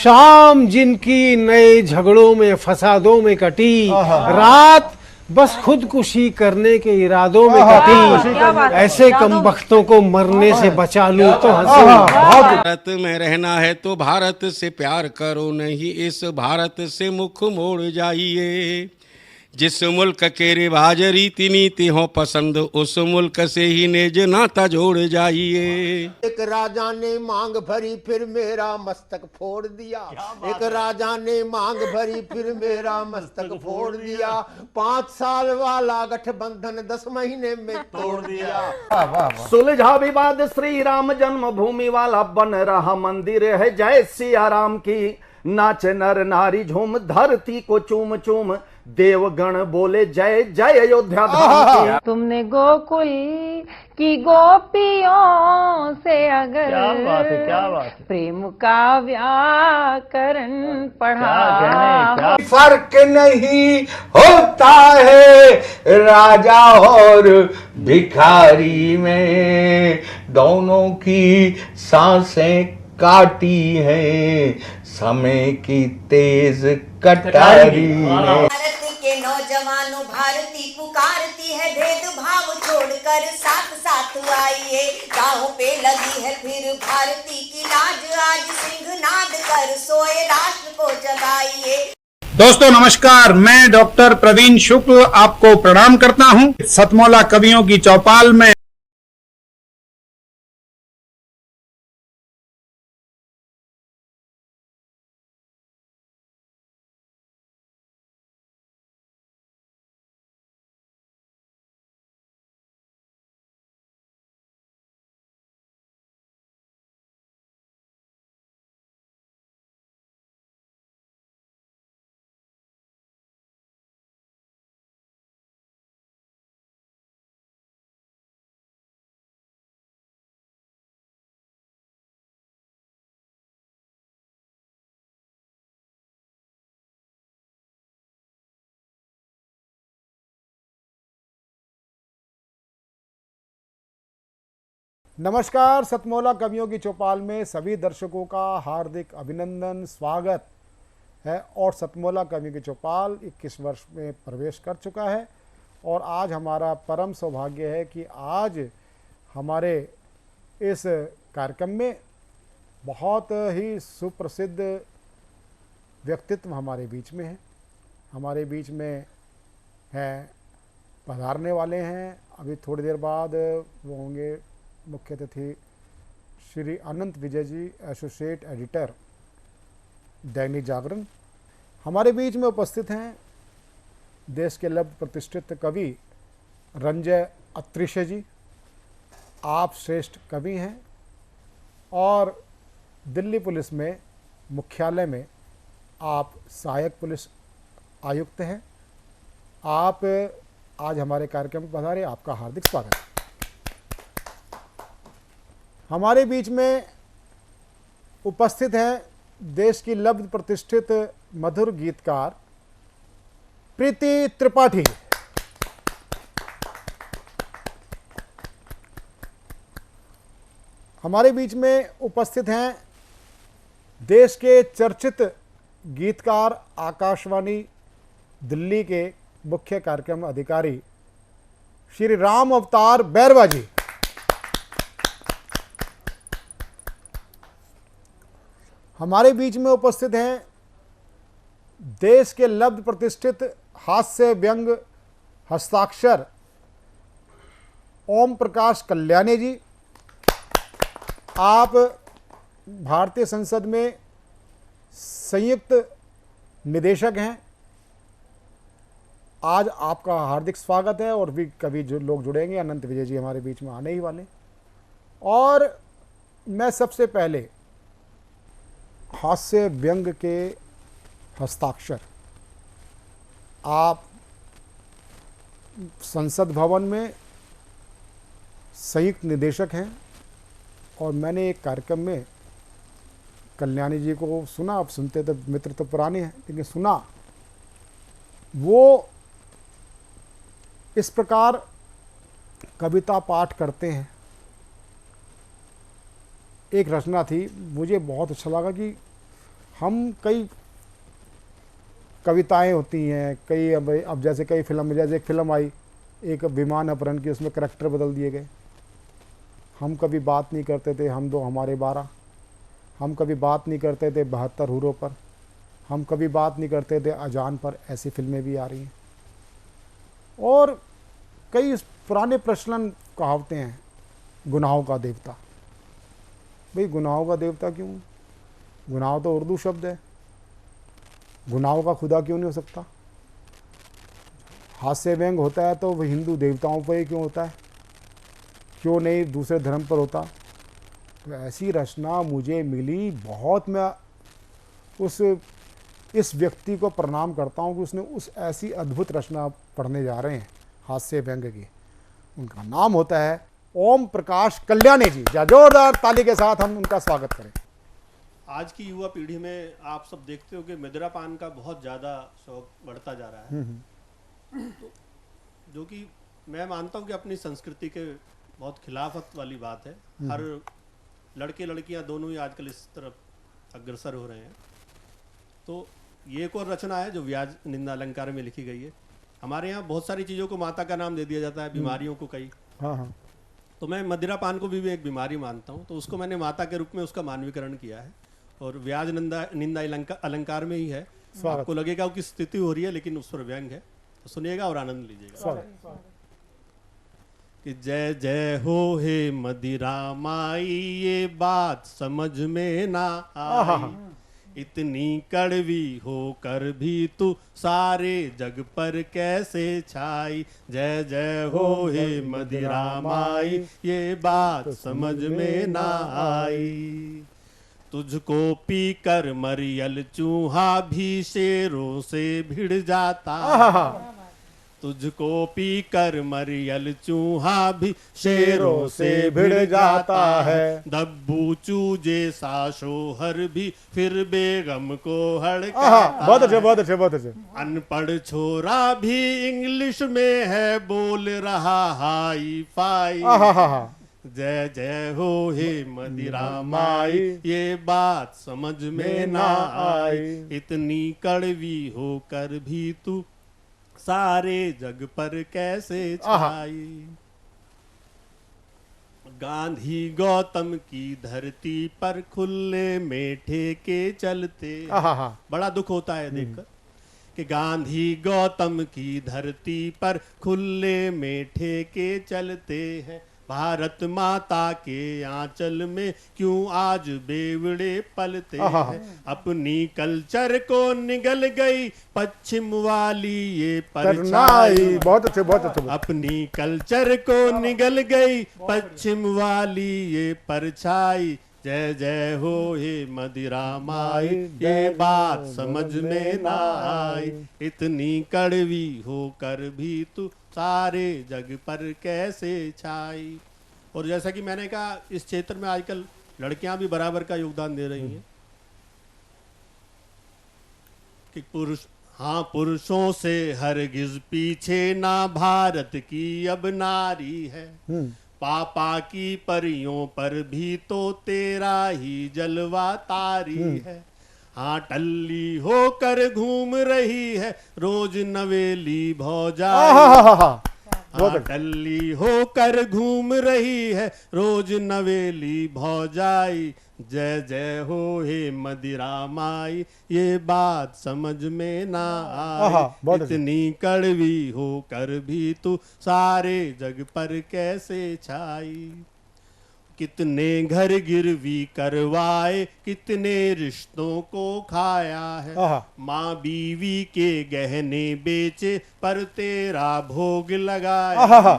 शाम जिनकी नए झगड़ों में फसादों में कटी, रात बस खुदकुशी करने के इरादों में कटी, ऐसे कमबख्तों को मरने से बचा लूं तो हंसूं। भारत में रहना है तो भारत से प्यार करो, नहीं इस भारत से मुख मोड़ जाइए। जिस मुल्क के रिवाज रीति नीति हो पसंद, उस मुल्क से ही नेज नाता जोड़ जाइए। एक राजा ने मांग भरी फिर मेरा मस्तक फोड़ दिया। एक राजा ने मांग भरी फिर मेरा मस्तक फोड़ दिया। 5 साल वाला गठबंधन 10 महीने में तोड़ दिया। सुलझा विवाद श्री राम जन्मभूमि वाला, बन रहा मंदिर है जय सिया राम की। नाच नर नारी झूम धरती को चूम चूम, देवगण बोले जय जय अयोध्या धाम की। तुमने गोकुल की गोपियों से अगर क्या बात है। प्रेम का व्याकरण पढ़ा, फर्क नहीं होता है राजा और भिखारी में, दोनों की सांसें काटी हैं समय की तेज कटारी ने। भारत के नौजवानों भारती पुकारती है, भेदभाव छोड़कर साथ साथ आइए। गाँव पे लगी है फिर भारती की लाज, आज सिंहनाद कर सोए राष्ट्र को जगाइए। दोस्तों नमस्कार, मैं डॉक्टर प्रवीण शुक्ल आपको प्रणाम करता हूं। सतमौला कवियों की चौपाल में नमस्कार। सतमौला कवियों की चौपाल में सभी दर्शकों का हार्दिक अभिनंदन, स्वागत है। और सतमौला कवियों की चौपाल 21 वर्ष में प्रवेश कर चुका है और आज हमारा परम सौभाग्य है कि आज हमारे इस कार्यक्रम में बहुत ही सुप्रसिद्ध व्यक्तित्व हमारे बीच में है। हमारे बीच में हैं, पधारने वाले हैं। अभी थोड़ी देर बाद वो होंगे मुख्य अतिथि श्री अनंत विजय जी, एसोसिएट एडिटर दैनिक जागरण। हमारे बीच में उपस्थित हैं देश के लब्ध प्रतिष्ठित कवि रंजय अत्रिशे जी। आप श्रेष्ठ कवि हैं और दिल्ली पुलिस में मुख्यालय में आप सहायक पुलिस आयुक्त हैं। आप आज हमारे कार्यक्रम में पधारे, आपका हार्दिक स्वागत है। हमारे बीच में उपस्थित हैं देश की लब्ध प्रतिष्ठित मधुर गीतकार प्रीति त्रिपाठी। हमारे बीच में उपस्थित हैं देश के चर्चित गीतकार, आकाशवाणी दिल्ली के मुख्य कार्यक्रम अधिकारी श्री राम अवतार बैरवा जी। हमारे बीच में उपस्थित हैं देश के लब्ध प्रतिष्ठित हास्य व्यंग हस्ताक्षर ओम प्रकाश कल्याणी जी। आप भारतीय संसद में संयुक्त निदेशक हैं। आज आपका हार्दिक स्वागत है। और भी कभी जो लोग जुड़ेंगे, अनंत विजय जी हमारे बीच में आने ही वाले। और मैं सबसे पहले हास्य व्यंग के हस्ताक्षर, आप संसद भवन में संयुक्त निदेशक हैं और मैंने एक कार्यक्रम में कल्याणी जी को सुना। आप सुनते तो मित्र तो पुराने हैं, लेकिन सुना वो इस प्रकार कविता पाठ करते हैं। एक रचना थी, मुझे बहुत अच्छा लगा कि हम कई कविताएं होती हैं, कई अब जैसे कई फिल्म में, जैसे एक फिल्म आई एक विमान अपहरण की, उसमें करैक्टर बदल दिए गए। हम कभी बात नहीं करते थे हम दो हमारे 12, हम कभी बात नहीं करते थे 72 हूरों पर, हम कभी बात नहीं करते थे अजान पर। ऐसी फिल्में भी आ रही हैं। और कई पुराने प्रचलन कहावतें हैं, गुनाहों का देवता। भाई गुनाहों का देवता क्यों? गुनाह तो उर्दू शब्द है, गुनाहों का खुदा क्यों नहीं हो सकता? हास्य व्यंग होता है तो वह हिंदू देवताओं पर ही क्यों होता है? क्यों नहीं दूसरे धर्म पर होता? तो ऐसी रचना मुझे मिली, बहुत मैं इस व्यक्ति को प्रणाम करता हूँ कि उसने उस ऐसी अद्भुत रचना पढ़ने जा रहे हैं हास्य व्यंग की। उनका नाम होता है ओम प्रकाश कल्याणी जी। जोरदार ताली के साथ हम उनका स्वागत करें। आज की युवा पीढ़ी में आप सब देखते हो कि मदिरा पान का बहुत ज़्यादा शौक बढ़ता जा रहा है, तो जो कि मैं मानता हूँ कि अपनी संस्कृति के बहुत खिलाफत वाली बात है। हर लड़के लड़कियाँ दोनों ही आजकल इस तरफ अग्रसर हो रहे हैं। तो ये एक और रचना है जो व्याज निंदा अलंकार में लिखी गई है। हमारे यहाँ बहुत सारी चीज़ों को माता का नाम दे दिया जाता है, बीमारियों को कई। हाँ। तो मैं मदिरा पान को भी एक बीमारी मानता हूँ, तो उसको मैंने माता के रूप में उसका मानवीकरण किया है और व्याज निंदा अलंकार में ही है। आपको लगेगा कि स्थिति हो रही है लेकिन उस पर व्यंग है, तो सुनिएगा और आनंद लीजिएगा। कि जय जय हो हे मदिरा माई, ये बात समझ में ना आई, इतनी कड़वी होकर भी तू सारे जग पर कैसे छाई। जय जय हो हे मदिरा माई, ये बात समझ में ना आई। तुझको पी कर मरियल चूहा भी शेरों से भिड़ जाता, तुझको पी कर मरियल चूहा भी शेरों से भिड़ जाता है। दब्बू चूजे सा शोहर भी फिर बेगम को हड़काता। बहुत अच्छे, बहुत अच्छे, बहुत अच्छे। अनपढ़ छोरा भी इंग्लिश में है बोल रहा हाई फाई। जय जय हो हे मदिरा माई, ये बात समझ में ना आई, इतनी कड़वी होकर भी तू सारे जग पर कैसे छाई। गांधी गौतम की धरती पर खुले में ठेके चलते। बड़ा दुख होता है देखकर कि गांधी गौतम की धरती पर खुले में ठेके चलते हैं। भारत माता के आंचल में क्यों आज बेवड़े पलते हैं। अपनी कल्चर को निगल गई पश्चिम वाली ये परछाई। बहुत अच्छे, बहुत अच्छे। अपनी कल्चर को निगल गई पश्चिम वाली ये परछाई। जय जय हो हे मदिरा माई, ये बात समझ में ना आई, इतनी कड़वी होकर भी तू सारे जग पर कैसे छाई। और जैसा कि मैंने कहा, इस क्षेत्र में आजकल लड़कियां भी बराबर का योगदान दे रही हैं कि पुरुषों से हरगिज पीछे ना भारत की अब नारी है। पापा की परियों पर भी तो तेरा ही जलवा तारी है। हाँ टल्ली होकर घूम रही है रोज नवेली भौजाई। हाँ टल्ली होकर घूम रही है रोज नवेली भौजाई। जय जय हो हे मदिरा माई, ये बात समझ में ना आई, इतनी कड़वी होकर भी तू सारे जग पर कैसे छाई। कितने घर गिरवी करवाए, कितने रिश्तों को खाया है। माँ बीवी के गहने बेचे पर तेरा भोग लगाया।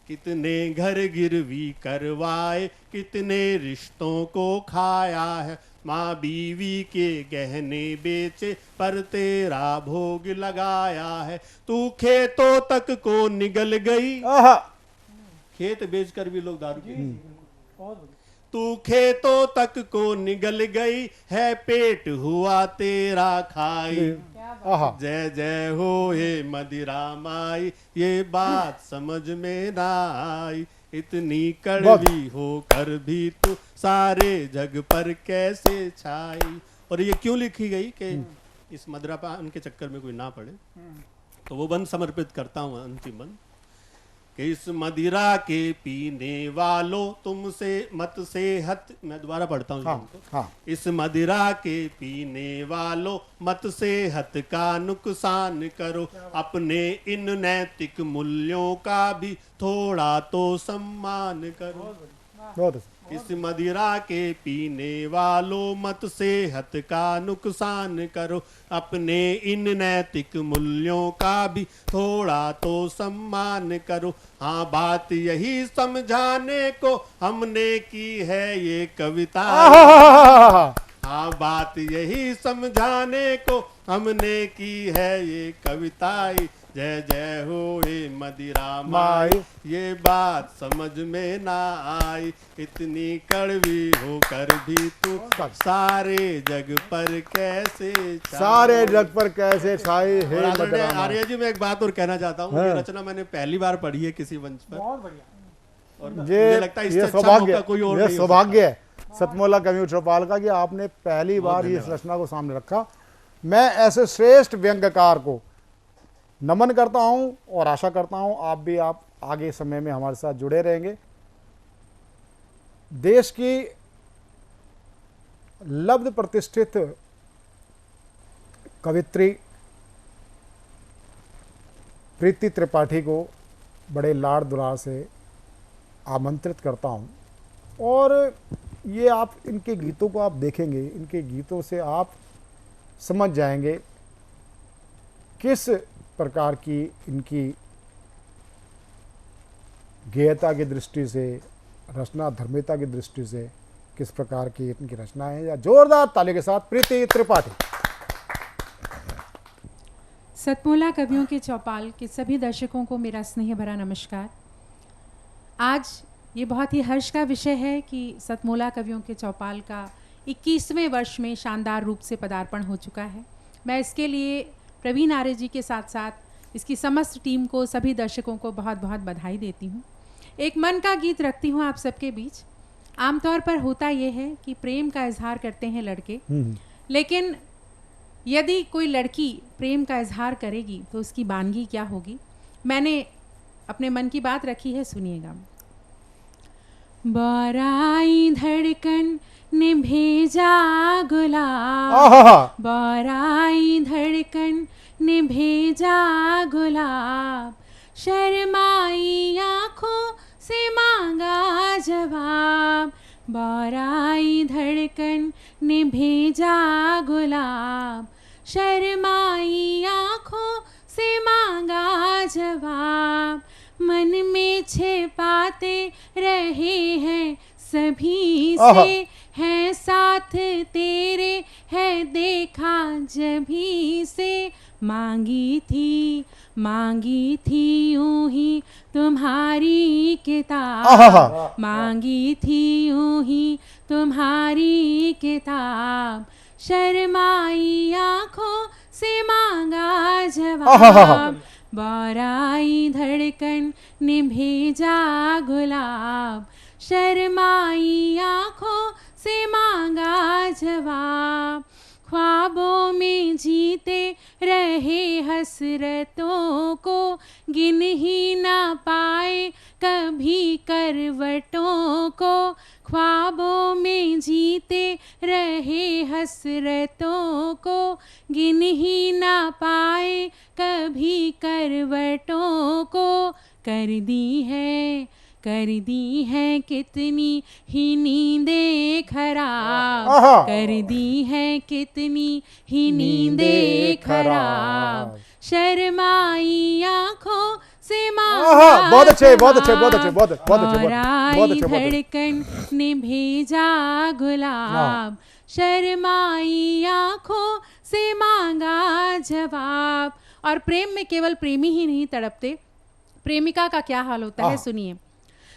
कितने घर गिरवी करवाए, कितने रिश्तों को खाया है। माँ बीवी के गहने बेचे पर तेरा भोग लगाया है। तू खेतों तक को निगल गई, खेत बेचकर भी लोग दारू पीते हैं। तू खेतों तक को निगल गई है, पेट हुआ तेरा खाई। जय जय हो हे मदिरा माई, ये बात समझ में ना आई, इतनी कड़वी होकर भी तू सारे जग पर कैसे छाई। और ये क्यों लिखी गई कि इस मदिरापान के चक्कर में कोई ना पड़े। तो वो बंद समर्पित करता हूँ, अंतिम बंद, कि इस मदिरा के पीने वालों तुमसे मत सेहत, मैं दोबारा पढ़ता हूँ हाँ। इस मदिरा के पीने वालों मत सेहत का नुकसान करो, अपने इन नैतिक मूल्यों का भी थोड़ा तो सम्मान करो। बहुत अच्छा। इस मदिरा के पीने वालों मत सेहत का नुकसान करो, अपने इन नैतिक मूल्यों का भी थोड़ा तो सम्मान करो। हाँ, बात यही समझाने को हमने की है ये कविता। हाँ, बात यही समझाने को हमने की है ये कविताई। जय जय हो ये मदिरा माई, ये बात समझ में ना आई, इतनी कड़वी होकर भी तू सारे जग पर कैसे छाई। सारे जग पर कैसे छाई है मदिरा माई। आर्य जी, मैं एक बात और कहना चाहता हूँ, ये रचना मैंने पहली बार पढ़ी है किसी मंच पर। बहुत बढ़िया। और मुझे लगता है इससे ये अच्छा सौभाग्य, मौका कोई और ये नहीं हो सौभाग्य है सतमोला कवियों चौपाल का कि आपने पहली बार ही इस रचना को सामने रखा। मैं ऐसे श्रेष्ठ व्यंग्यकार को नमन करता हूं और आशा करता हूं आप आगे समय में हमारे साथ जुड़े रहेंगे। देश की लब्ध प्रतिष्ठित कवित्री प्रीति त्रिपाठी को बड़े लाड़ दुलार से आमंत्रित करता हूं, और ये आप इनके गीतों को आप देखेंगे, इनके गीतों से आप समझ जाएंगे किस प्रकार की इनकी गेयता की दृष्टि से, रचना धर्मिता की दृष्टि से किस प्रकार की इनकी रचना है। या जोरदार ताली के साथ प्रीति त्रिपाठी। सतमोला कवियों के चौपाल के सभी दर्शकों को मेरा स्नेह भरा नमस्कार। आज ये बहुत ही हर्ष का विषय है कि सतमोला कवियों के चौपाल का 21वें वर्ष में शानदार रूप से पदार्पण हो चुका है। मैं इसके लिए प्रवीण आर्य जी के साथ साथ इसकी समस्त टीम को, सभी दर्शकों को बहुत बहुत बधाई देती हूँ। एक मन का गीत रखती हूँ आप सबके बीच। आमतौर पर होता यह है कि प्रेम का इजहार करते हैं लड़के, लेकिन यदि कोई लड़की प्रेम का इजहार करेगी तो उसकी बानगी क्या होगी। मैंने अपने मन की बात रखी है, सुनिएगा। बाराई धड़कन ने भेजा गुलाब, बाराई धड़कन ने भेजा गुलाब, शर्माई आँखों से मांगा जवाब, बाराई धड़कन ने भेजा गुलाब, शर्माई आँखों से मांगा जवाब, मन में छिपाते रहे हैं सभी से, है साथ तेरे है देखा जभी से, मांगी थी यूं ही तुम्हारी किताब, मांगी थी यूं ही तुम्हारी किताब, शर्माई आँखों से मांगा जवाब, बाराई धड़कन ने भेजा गुलाब, शर्माई आँखों से मांगा जवाब, ख्वाबों में जीते रहे हसरतों को, गिन ही ना पाए कभी करवटों को, ख्वाबों में जीते रहे हसरतों को, गिन ही ना पाए कभी करवटों को, कर दी है कितनी ही नींदें खराब, कर दी है कितनी ही नींदें खराब, शर्माई आँखों से मांगा बहुत अच्छे, बहुत अच्छे, बहुत अच्छे, बहुत अच्छे, बहुत अच्छे, बहुत अच्छे। धड़कन ने भेजा गुलाब, शर्माई आँखों से मांगा जवाब। और प्रेम में केवल प्रेमी ही नहीं तड़पते, प्रेमिका का क्या हाल होता है, सुनिए।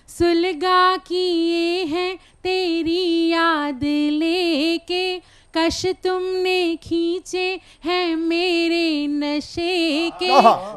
सुलगा किए हैं तेरी याद लेके, कश तुमने खींचे हैं मेरे नशे के,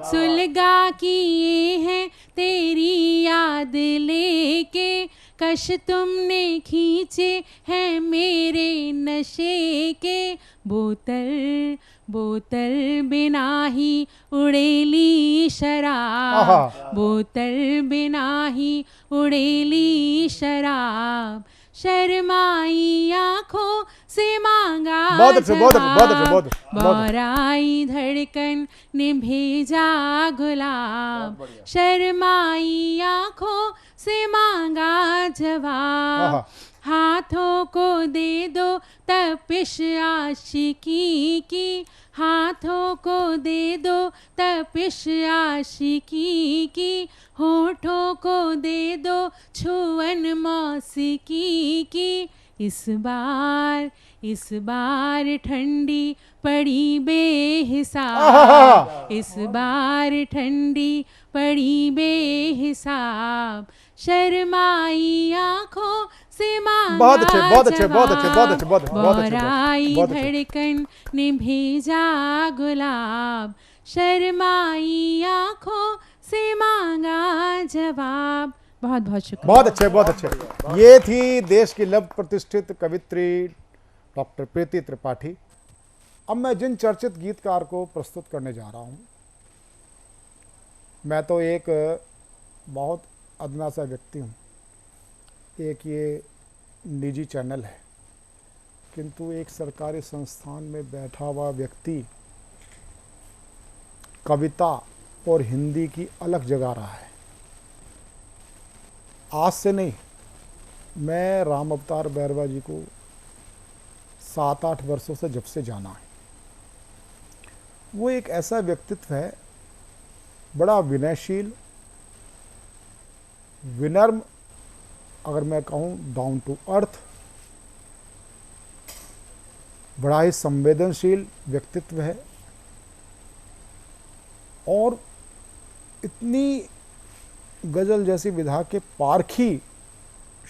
सुलगा किए हैं तेरी याद लेके, कश तुमने खींचे हैं मेरे नशे के, बोतल बोतल बिना ही उड़ेली शराब, बोतल बिना ही उड़ेली शराब, शर्माई आंखों से मांगा जवाब, बौराई धड़कन ने भेजा गुलाब, शर्माई आंखों से मांगा जवाब, हाथों को दे दो तपिश आशिकी की, हाथों को दे दो तपिश आशिकी की, होठों को दे दो छुअन मौसीकी की, इस बार ठंडी पड़ी बेहिसाब, इस बार ठंडी पड़ी बेहिसाब, शर्माई आंखों से मांगा जवाब, बौराई धड़कन ने भेजा गुलाब, शर्माई आंखों से मांगा जवाब। बहुत बहुत शुक्रिया। बहुत अच्छे, बहुत अच्छे। ये थी देश की लव प्रतिष्ठित कवित्री डॉक्टर प्रीति त्रिपाठी। अब मैं जिन चर्चित गीतकार को प्रस्तुत करने जा रहा हूँ, मैं तो एक बहुत अदना सा व्यक्ति हूँ, एक ये निजी चैनल है, किंतु एक सरकारी संस्थान में बैठा हुआ व्यक्ति कविता और हिंदी की अलग जगह रहा है। आज से नहीं, मैं राम अवतार बैरवा जी को 7-8 वर्षों से जब से जाना है। वो एक ऐसा व्यक्तित्व है, बड़ा विनयशील, विनम्र, अगर मैं कहूँ डाउन टू अर्थ, बड़ा ही संवेदनशील व्यक्तित्व है। और इतनी गज़ल जैसी विधा के पारखी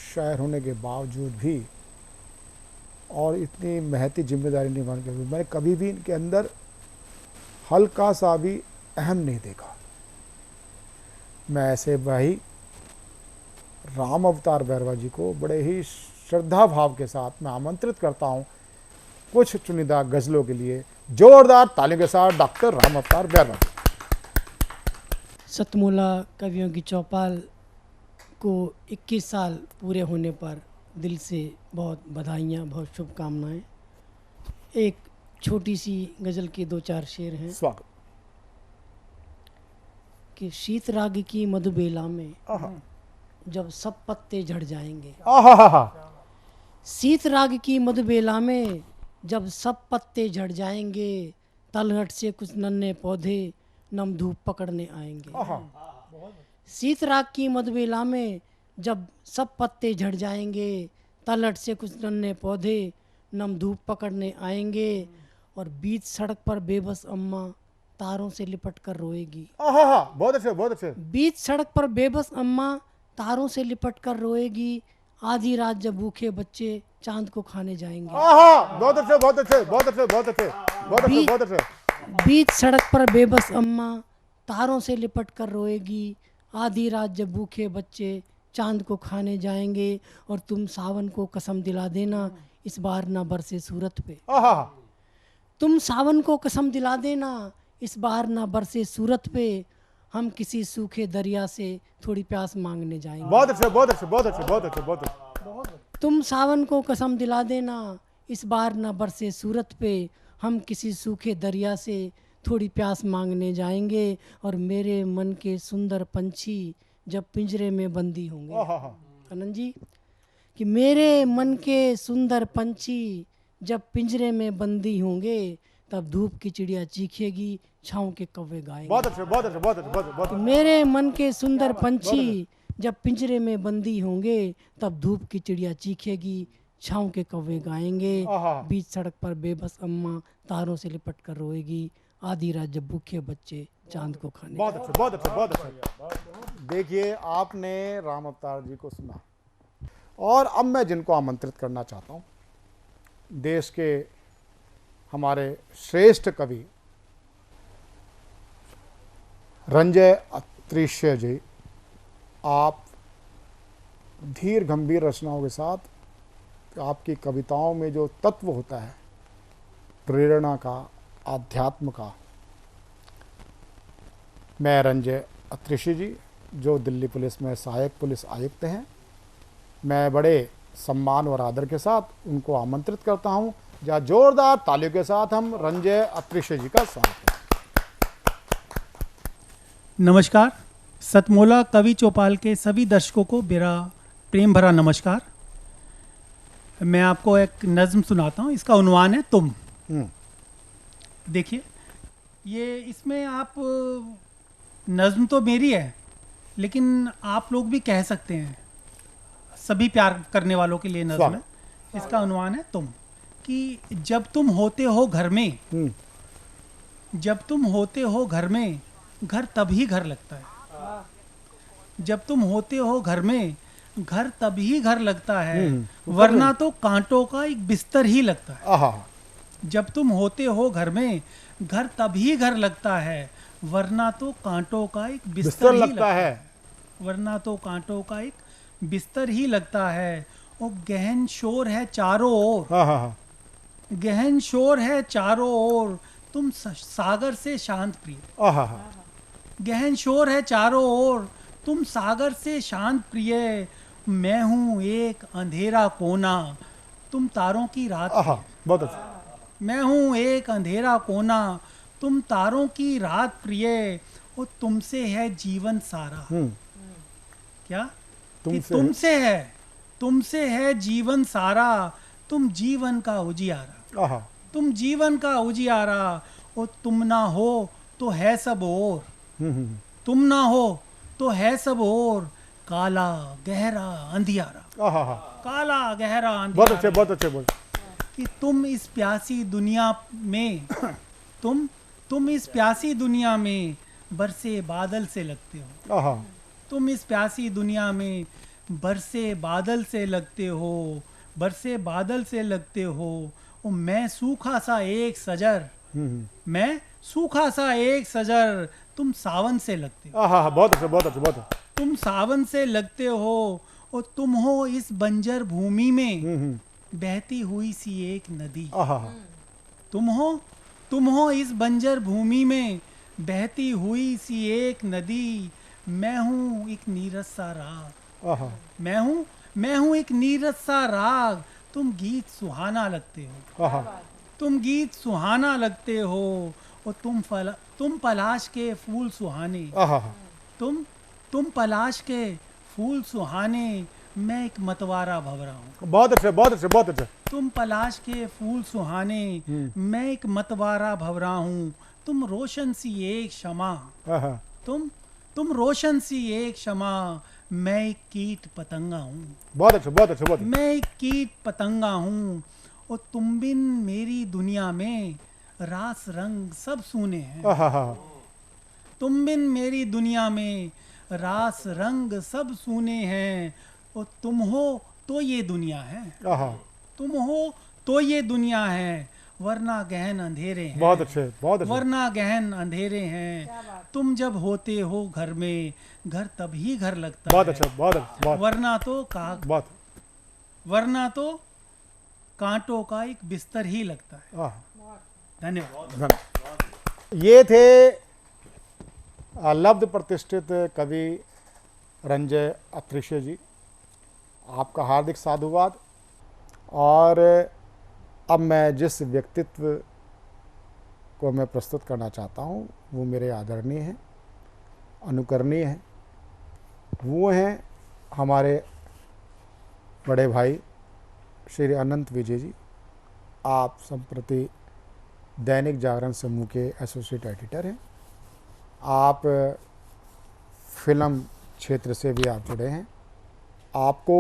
शायर होने के बावजूद भी और इतनी महती जिम्मेदारी निभाने के बावजूद मैंने कभी भी इनके अंदर हल्का सा भी अहम नहीं देखा। मैं ऐसे भाई राम अवतार बैरवा जी को बड़े ही श्रद्धा भाव के साथ मैं आमंत्रित करता हूं कुछ चुनिंदा गज़लों के लिए। जोरदार तालियों के साथ डॉक्टर राम अवतार बैरवा। सतमोला कवियों की चौपाल को 21 साल पूरे होने पर दिल से बहुत बधाइयाँ, बहुत शुभकामनाएं। एक छोटी सी गज़ल के 2-4 शेर हैं। स्वागत। कि शीत राग की मधुबेला में जब सब पत्ते झड़ जाएंगे, शीत राग की मधुबेला में जब सब पत्ते झड़ जाएंगे, तलहट से कुछ नन्हे पौधे नम धूप पकड़ने आएंगे। शीत राग की मधुबेला में जब सब पत्ते झड़ जाएंगे, तलहट से कुछ नन्हे पौधे नम धूप पकड़ने आएंगे, और बीच सड़क पर बेबस अम्मा तारों से लिपट कर रोएगी। बहुत अच्छे, बहुत अच्छे। बीच सड़क पर बेबस अम्मा तारों से लिपट कर रोएगी, आधी रात जब भूखे बच्चे चांद को खाने जाएंगे। बहुत अच्छे, बहुत अच्छे, बहुत अच्छे, बहुत अच्छे, बहुत अच्छे, बहुत अच्छे। बीच सड़क पर बेबस अम्मा तारों से लिपट कर रोएगी, आधी रात जब भूखे बच्चे चांद को खाने जाएंगे, और तुम सावन को कसम दिला देना इस बार ना बरसे सूरत पे। तुम सावन को कसम दिला देना इस बार ना बरसे सूरत पे, हम किसी सूखे दरिया से थोड़ी प्यास मांगने जाएंगे। बहुत अच्छे, बहुत अच्छे, बहुत अच्छे, बहुत अच्छे, बहुत अच्छे। तुम सावन को कसम दिला देना इस बार ना बरसे सूरत पे, हम किसी सूखे दरिया से थोड़ी प्यास मांगने जाएंगे, और मेरे मन के सुंदर पंछी जब पिंजरे में बंदी होंगे। आनंद जी, कि मेरे मन के सुंदर पंछी जब पिंजरे में बंदी होंगे, तब धूप की चिड़िया चीखेगी, छाँव के कौवे गाएंगे। बहुत अच्छे, बहुत अच्छे, बहुत अच्छे, बहुत अच्छे। मेरे मन के सुंदर पंछी जब पिंजरे में बंदी होंगे, तब धूप की चिड़िया चीखेगी, छाँव के कौवे गाएंगे, बीच सड़क पर बेबस अम्मा तारों से लिपट कर रोएगी, आधी रात जब भूखे बच्चे चांद को खाने। बहुत अच्छे, बहुत अच्छे, बहुत अच्छे। देखिए, आपने राम अवतार जी को सुना, और अब मैं जिनको आमंत्रित करना चाहता हूँ, देश के हमारे श्रेष्ठ कवि रंजय अत्रिश्य जी, आप धीर गंभीर रचनाओं के साथ आपकी कविताओं में जो तत्व होता है, प्रेरणा का, आध्यात्म का। मैं रंजय अत्रिशी जी, जो दिल्ली पुलिस में सहायक पुलिस आयुक्त हैं, मैं बड़े सम्मान और आदर के साथ उनको आमंत्रित करता हूं। जहाँ जोरदार तालियों के साथ हम रंजय अत्रिशी जी का स्वागत करें। नमस्कार। सतमोला कवि चौपाल के सभी दर्शकों को मेरा प्रेम भरा नमस्कार। मैं आपको एक नज़्म सुनाता हूँ, इसका उन्वान है तुम। देखिए, ये इसमें आप, नज़्म तो मेरी है लेकिन आप लोग भी कह सकते हैं, सभी प्यार करने वालों के लिए नज़्म है। इसका उन्वान है तुम। कि जब तुम होते हो घर में, जब तुम होते हो घर में, घर तभी घर लगता है। जब तुम होते हो घर में, घर तभी घर लगता है, वरना तो कांटों का एक बिस्तर ही लगता है। जब तुम होते हो घर में, घर तभी घर लगता है, वरना तो कांटों का एक बिस्तर ही लगता है। वरना तो कांटों का एक बिस्तर ही लगता है। और गहन शोर है चारों ओर, गहन शोर है चारों ओर, तुम सागर से शांत प्रिय। गहन शोर है चारों ओर, तुम सागर से शांत प्रिय। मैं हूँ एक अंधेरा कोना, तुम तारों की रात। बहुत अच्छा। मैं हूँ एक अंधेरा कोना, तुम तारों की रात प्रिय। और तुमसे है जीवन सारा। क्या? तुमसे है जीवन सारा, तुम जीवन का उजियारा। तुम जीवन का उजियारा। और तुम ना हो तो है सब और, तुम ना हो तो है सब और, काला गहरा अंधियारा। काला गहरा अंधियारा। बहुत अच्छे, बहुत अच्छे। बोल कि तुम इस प्यासी दुनिया में, तुम इस प्यासी दुनिया में बरसे बादल से लगते हो। तुम इस प्यासी दुनिया में बरसे बादल से लगते हो, बरसे बादल से लगते हो। और मैं सूखा सा एक सजर, मैं सूखा सा एक सजर, तुम सावन से लगते हो। बहुत अच्छा, बहुत अच्छा, बहुत अच्छा। तुम सावन से लगते हो। और तुम हो इस बंजर भूमि में बहती हुई सी एक नदी। तुम हो इस बंजर भूमि में बहती हुई सी एक नदी। मैं हूँ एक नीरस सा राग, मैं हूँ एक नीरस सा राग, तुम गीत सुहाना लगते हो। तुम गीत सुहाना लगते हो। और तुम पलाश के फूल सुहाने, तुम पलाश के फूल सुहाने, मैं एक मतवारा भंवरा हूँ। बहुत अच्छे, बहुत अच्छे, बहुत अच्छे। तुम पलाश के फूल सुहाने, मैं एक मतवारा भंवरा हूँ। तुम रोशन सी एक शमा, तुम रोशन सी एक शमा, मैं एक कीट पतंगा हूँ। बहुत अच्छा, बहुत अच्छा, बहुत अच्छा। मैं एक कीट पतंगा हूँ। और तुम बिन मेरी दुनिया में रास रंग सब सूने हैं। तुम बिन मेरी दुनिया में रास रंग सब सूने हैं। और तुम हो तो ये दुनिया है, तुम हो तो ये दुनिया है, वरना गहन अंधेरे हैं। बहुत अच्छे, बहुत अच्छे। वरना गहन अंधेरे हैं। तुम जब होते हो घर में, घर तभी घर लगता बहुत है। अच्छा, बहुत अच्छा। वरना तो कांटों का एक बिस्तर ही लगता है। धन्यवाद। ये थे लब्ध प्रतिष्ठित कवि रंजय अत्रिशी जी, आपका हार्दिक साधुवाद। और अब मैं जिस व्यक्तित्व को मैं प्रस्तुत करना चाहता हूँ वो मेरे आदरणीय हैं, अनुकरणीय हैं। वो हैं हमारे बड़े भाई श्री अनंत विजय जी। आप संप्रति दैनिक जागरण समूह के एसोसिएट एडिटर हैं। आप फिल्म क्षेत्र से भी आप जुड़े हैं। आपको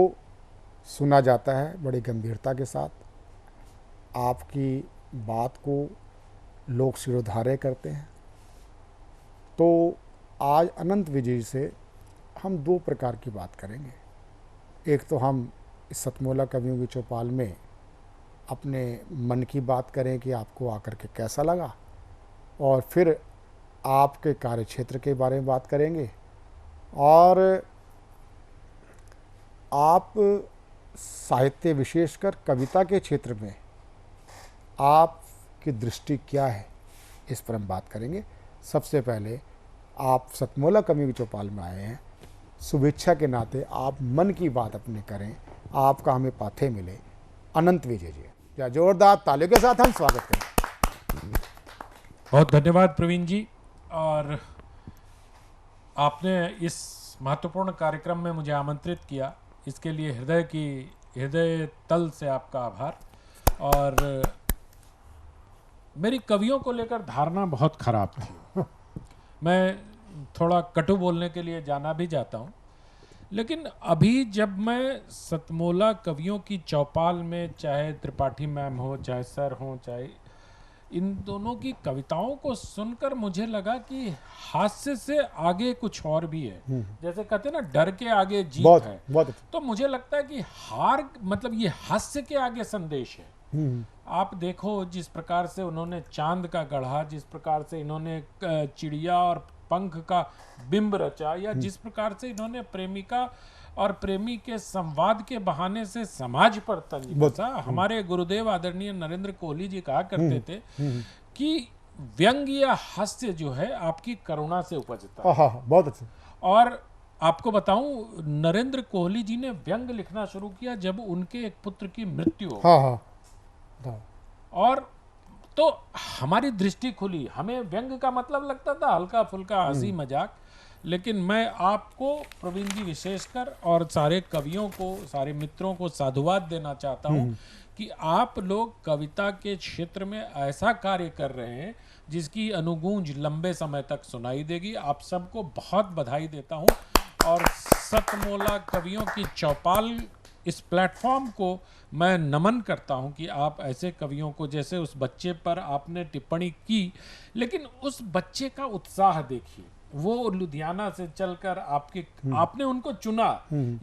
सुना जाता है बड़ी गंभीरता के साथ, आपकी बात को लोग शिरोधार्य करते हैं। तो आज अनंत विजय से हम दो प्रकार की बात करेंगे। एक तो हम इस सतमोला कवियों की चौपाल में अपने मन की बात करें कि आपको आकर के कैसा लगा, और फिर आपके कार्य क्षेत्र के बारे में बात करेंगे। और आप साहित्य विशेषकर कविता के क्षेत्र में आपकी दृष्टि क्या है, इस पर हम बात करेंगे। सबसे पहले आप सतमोला कवियों की चौपाल में आए हैं, शुभेच्छा के नाते आप मन की बात अपनी करें, आपका हमें पाथे मिले। अनंत विजय जी, या जोरदार तालियों के साथ हम स्वागत करें। बहुत धन्यवाद प्रवीण जी, और आपने इस महत्वपूर्ण कार्यक्रम में मुझे आमंत्रित किया, इसके लिए हृदय तल से आपका आभार। और मेरी कवियों को लेकर धारणा बहुत खराब थी, मैं थोड़ा कटु बोलने के लिए जाना भी जाता हूँ, लेकिन अभी जब मैं सतमोला कवियों की चौपाल में, चाहे त्रिपाठी मैम हो, चाहे सर हो, चाहे इन दोनों की कविताओं को सुनकर मुझे लगा कि हास्य से आगे कुछ और भी है। जैसे कहते हैं ना, डर के आगे जीत है। तो मुझे लगता है कि हार मतलब ये हास्य के आगे संदेश है। आप देखो जिस प्रकार से उन्होंने चांद का गढ़ा, जिस प्रकार से इन्होंने चिड़िया और पंख का बिंब रचा, या जिस प्रकार से इन्होंने प्रेमिका और प्रेमी के संवाद के बहाने से समाज पर तंज कसा। हमारे गुरुदेव आदरणीय नरेंद्र कोहली जी कहा करते थे कि व्यंग या हास्य जो है आपकी करुणा से उपजता है। बहुत अच्छा। और आपको बताऊं, नरेंद्र कोहली जी ने व्यंग लिखना शुरू किया जब उनके एक पुत्र की मृत्यु हो। और तो हमारी दृष्टि खुली। हमें व्यंग का मतलब लगता था हल्का फुल्का हंसी मजाक, लेकिन मैं आपको प्रवीण जी विशेषकर और सारे कवियों को, सारे मित्रों को साधुवाद देना चाहता हूं कि आप लोग कविता के क्षेत्र में ऐसा कार्य कर रहे हैं जिसकी अनुगूंज लंबे समय तक सुनाई देगी। आप सबको बहुत बधाई देता हूं। और सतमोला कवियों की चौपाल, इस प्लेटफॉर्म को मैं नमन करता हूं कि आप ऐसे कवियों को, जैसे उस बच्चे पर आपने टिप्पणी की, लेकिन उस बच्चे का उत्साह देखिए। वो लुधियाना से चलकर आपने उनको चुना।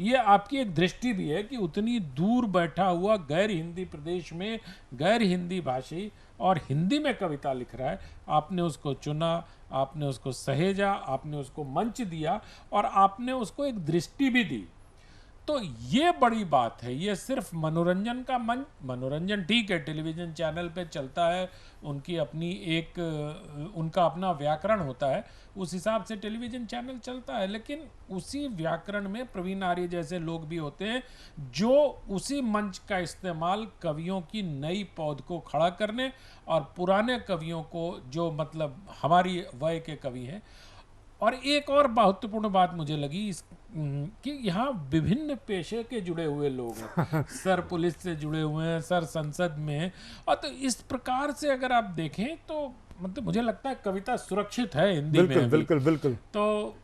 ये आपकी एक दृष्टि भी है कि उतनी दूर बैठा हुआ गैर हिंदी प्रदेश में गैर हिंदी भाषी और हिंदी में कविता लिख रहा है, आपने उसको चुना, आपने उसको सहेजा, आपने उसको मंच दिया और आपने उसको एक दृष्टि भी दी। तो ये बड़ी बात है। ये सिर्फ मनोरंजन का मंच, मनोरंजन ठीक है, टेलीविजन चैनल पे चलता है, उनकी अपनी एक उनका अपना व्याकरण होता है, उस हिसाब से टेलीविजन चैनल चलता है, लेकिन उसी व्याकरण में प्रवीण आर्य जैसे लोग भी होते हैं जो उसी मंच का इस्तेमाल कवियों की नई पौध को खड़ा करने और पुराने कवियों को, जो मतलब हमारी वय के कवि हैं। और एक और महत्वपूर्ण बात मुझे लगी कि यहाँ विभिन्न पेशे के जुड़े हुए लोग हैं। सर पुलिस से जुड़े हुए हैं, सर संसद में हैं। और तो इस प्रकार से अगर आप देखें तो मतलब मुझे लगता है कविता सुरक्षित है हिंदी में। बिल्कुल। तो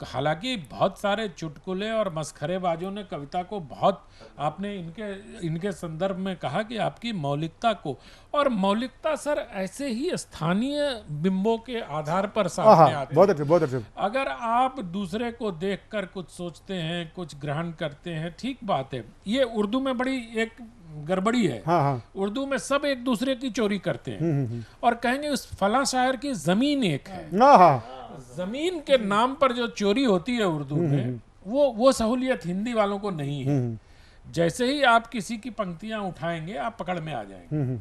हालांकि बहुत सारे चुटकुले और मस्खरेबाजों ने कविता को बहुत, आपने इनके संदर्भ में कहा कि आपकी मौलिकता को, और मौलिकता सर ऐसे ही स्थानीय बिंबों के आधार पर सामने आते हैं। बहुत अच्छे। अगर आप दूसरे को देखकर कुछ सोचते हैं, कुछ ग्रहण करते हैं, ठीक बात है। ये उर्दू में बड़ी एक गड़बड़ी है। उर्दू में सब एक दूसरे की चोरी करते हैं और कहेंगे उस फलां शायर की जमीन एक है। जमीन के नाम पर जो चोरी होती है उर्दू में, वो सहूलियत हिंदी वालों को नहीं है। जैसे ही आप किसी की पंक्तियां उठाएंगे आप पकड़ में आ जाएंगे।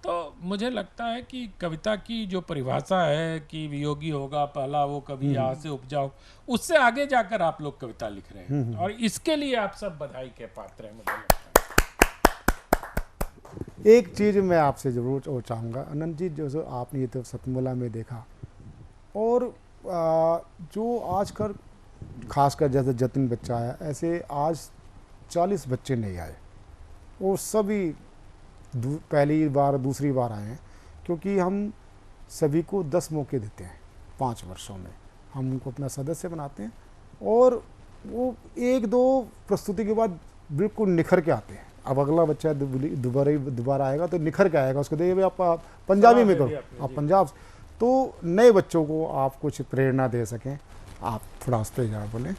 तो मुझे लगता है कि कविता की जो परिभाषा है कि वियोगी होगा पहला वो कभी यहाँ से उपजाओ, उससे आगे जाकर आप लोग कविता लिख रहे हैं और इसके लिए आप सब बधाई के पात्र हैं। मुझे लगता है एक चीज़ मैं आपसे ज़रूर चाहूँगा अनंत जी, जो आपने ये तो सतमोला में देखा, और जो आजकल खासकर जैसे जतिन बच्चा आया, ऐसे आज 40 बच्चे नहीं आए, वो सभी पहली बार दूसरी बार आए हैं, क्योंकि हम सभी को 10 मौके देते हैं 5 वर्षों में, हम उनको अपना सदस्य बनाते हैं और वो 1-2 प्रस्तुति के बाद बिल्कुल निखर के आते हैं। अब अगला बच्चा दोबारा आएगा तो निखर के आएगा, उसको देखिए आप पंजाबी में करो, आप पंजाब, तो नए बच्चों को आप कुछ प्रेरणा दे सकें, आप थोड़ा उस पर जरा बोलें।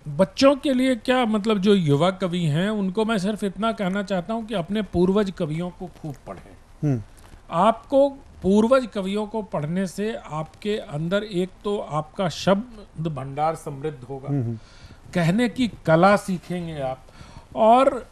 बच्चों के लिए क्या मतलब, जो युवा कवि हैं उनको मैं सिर्फ इतना कहना चाहता हूं कि अपने पूर्वज कवियों को खूब पढ़ें। आपको पूर्वज कवियों को पढ़ने से आपके अंदर एक तो आपका शब्द भंडार समृद्ध होगा, कहने की कला सीखेंगे आप, और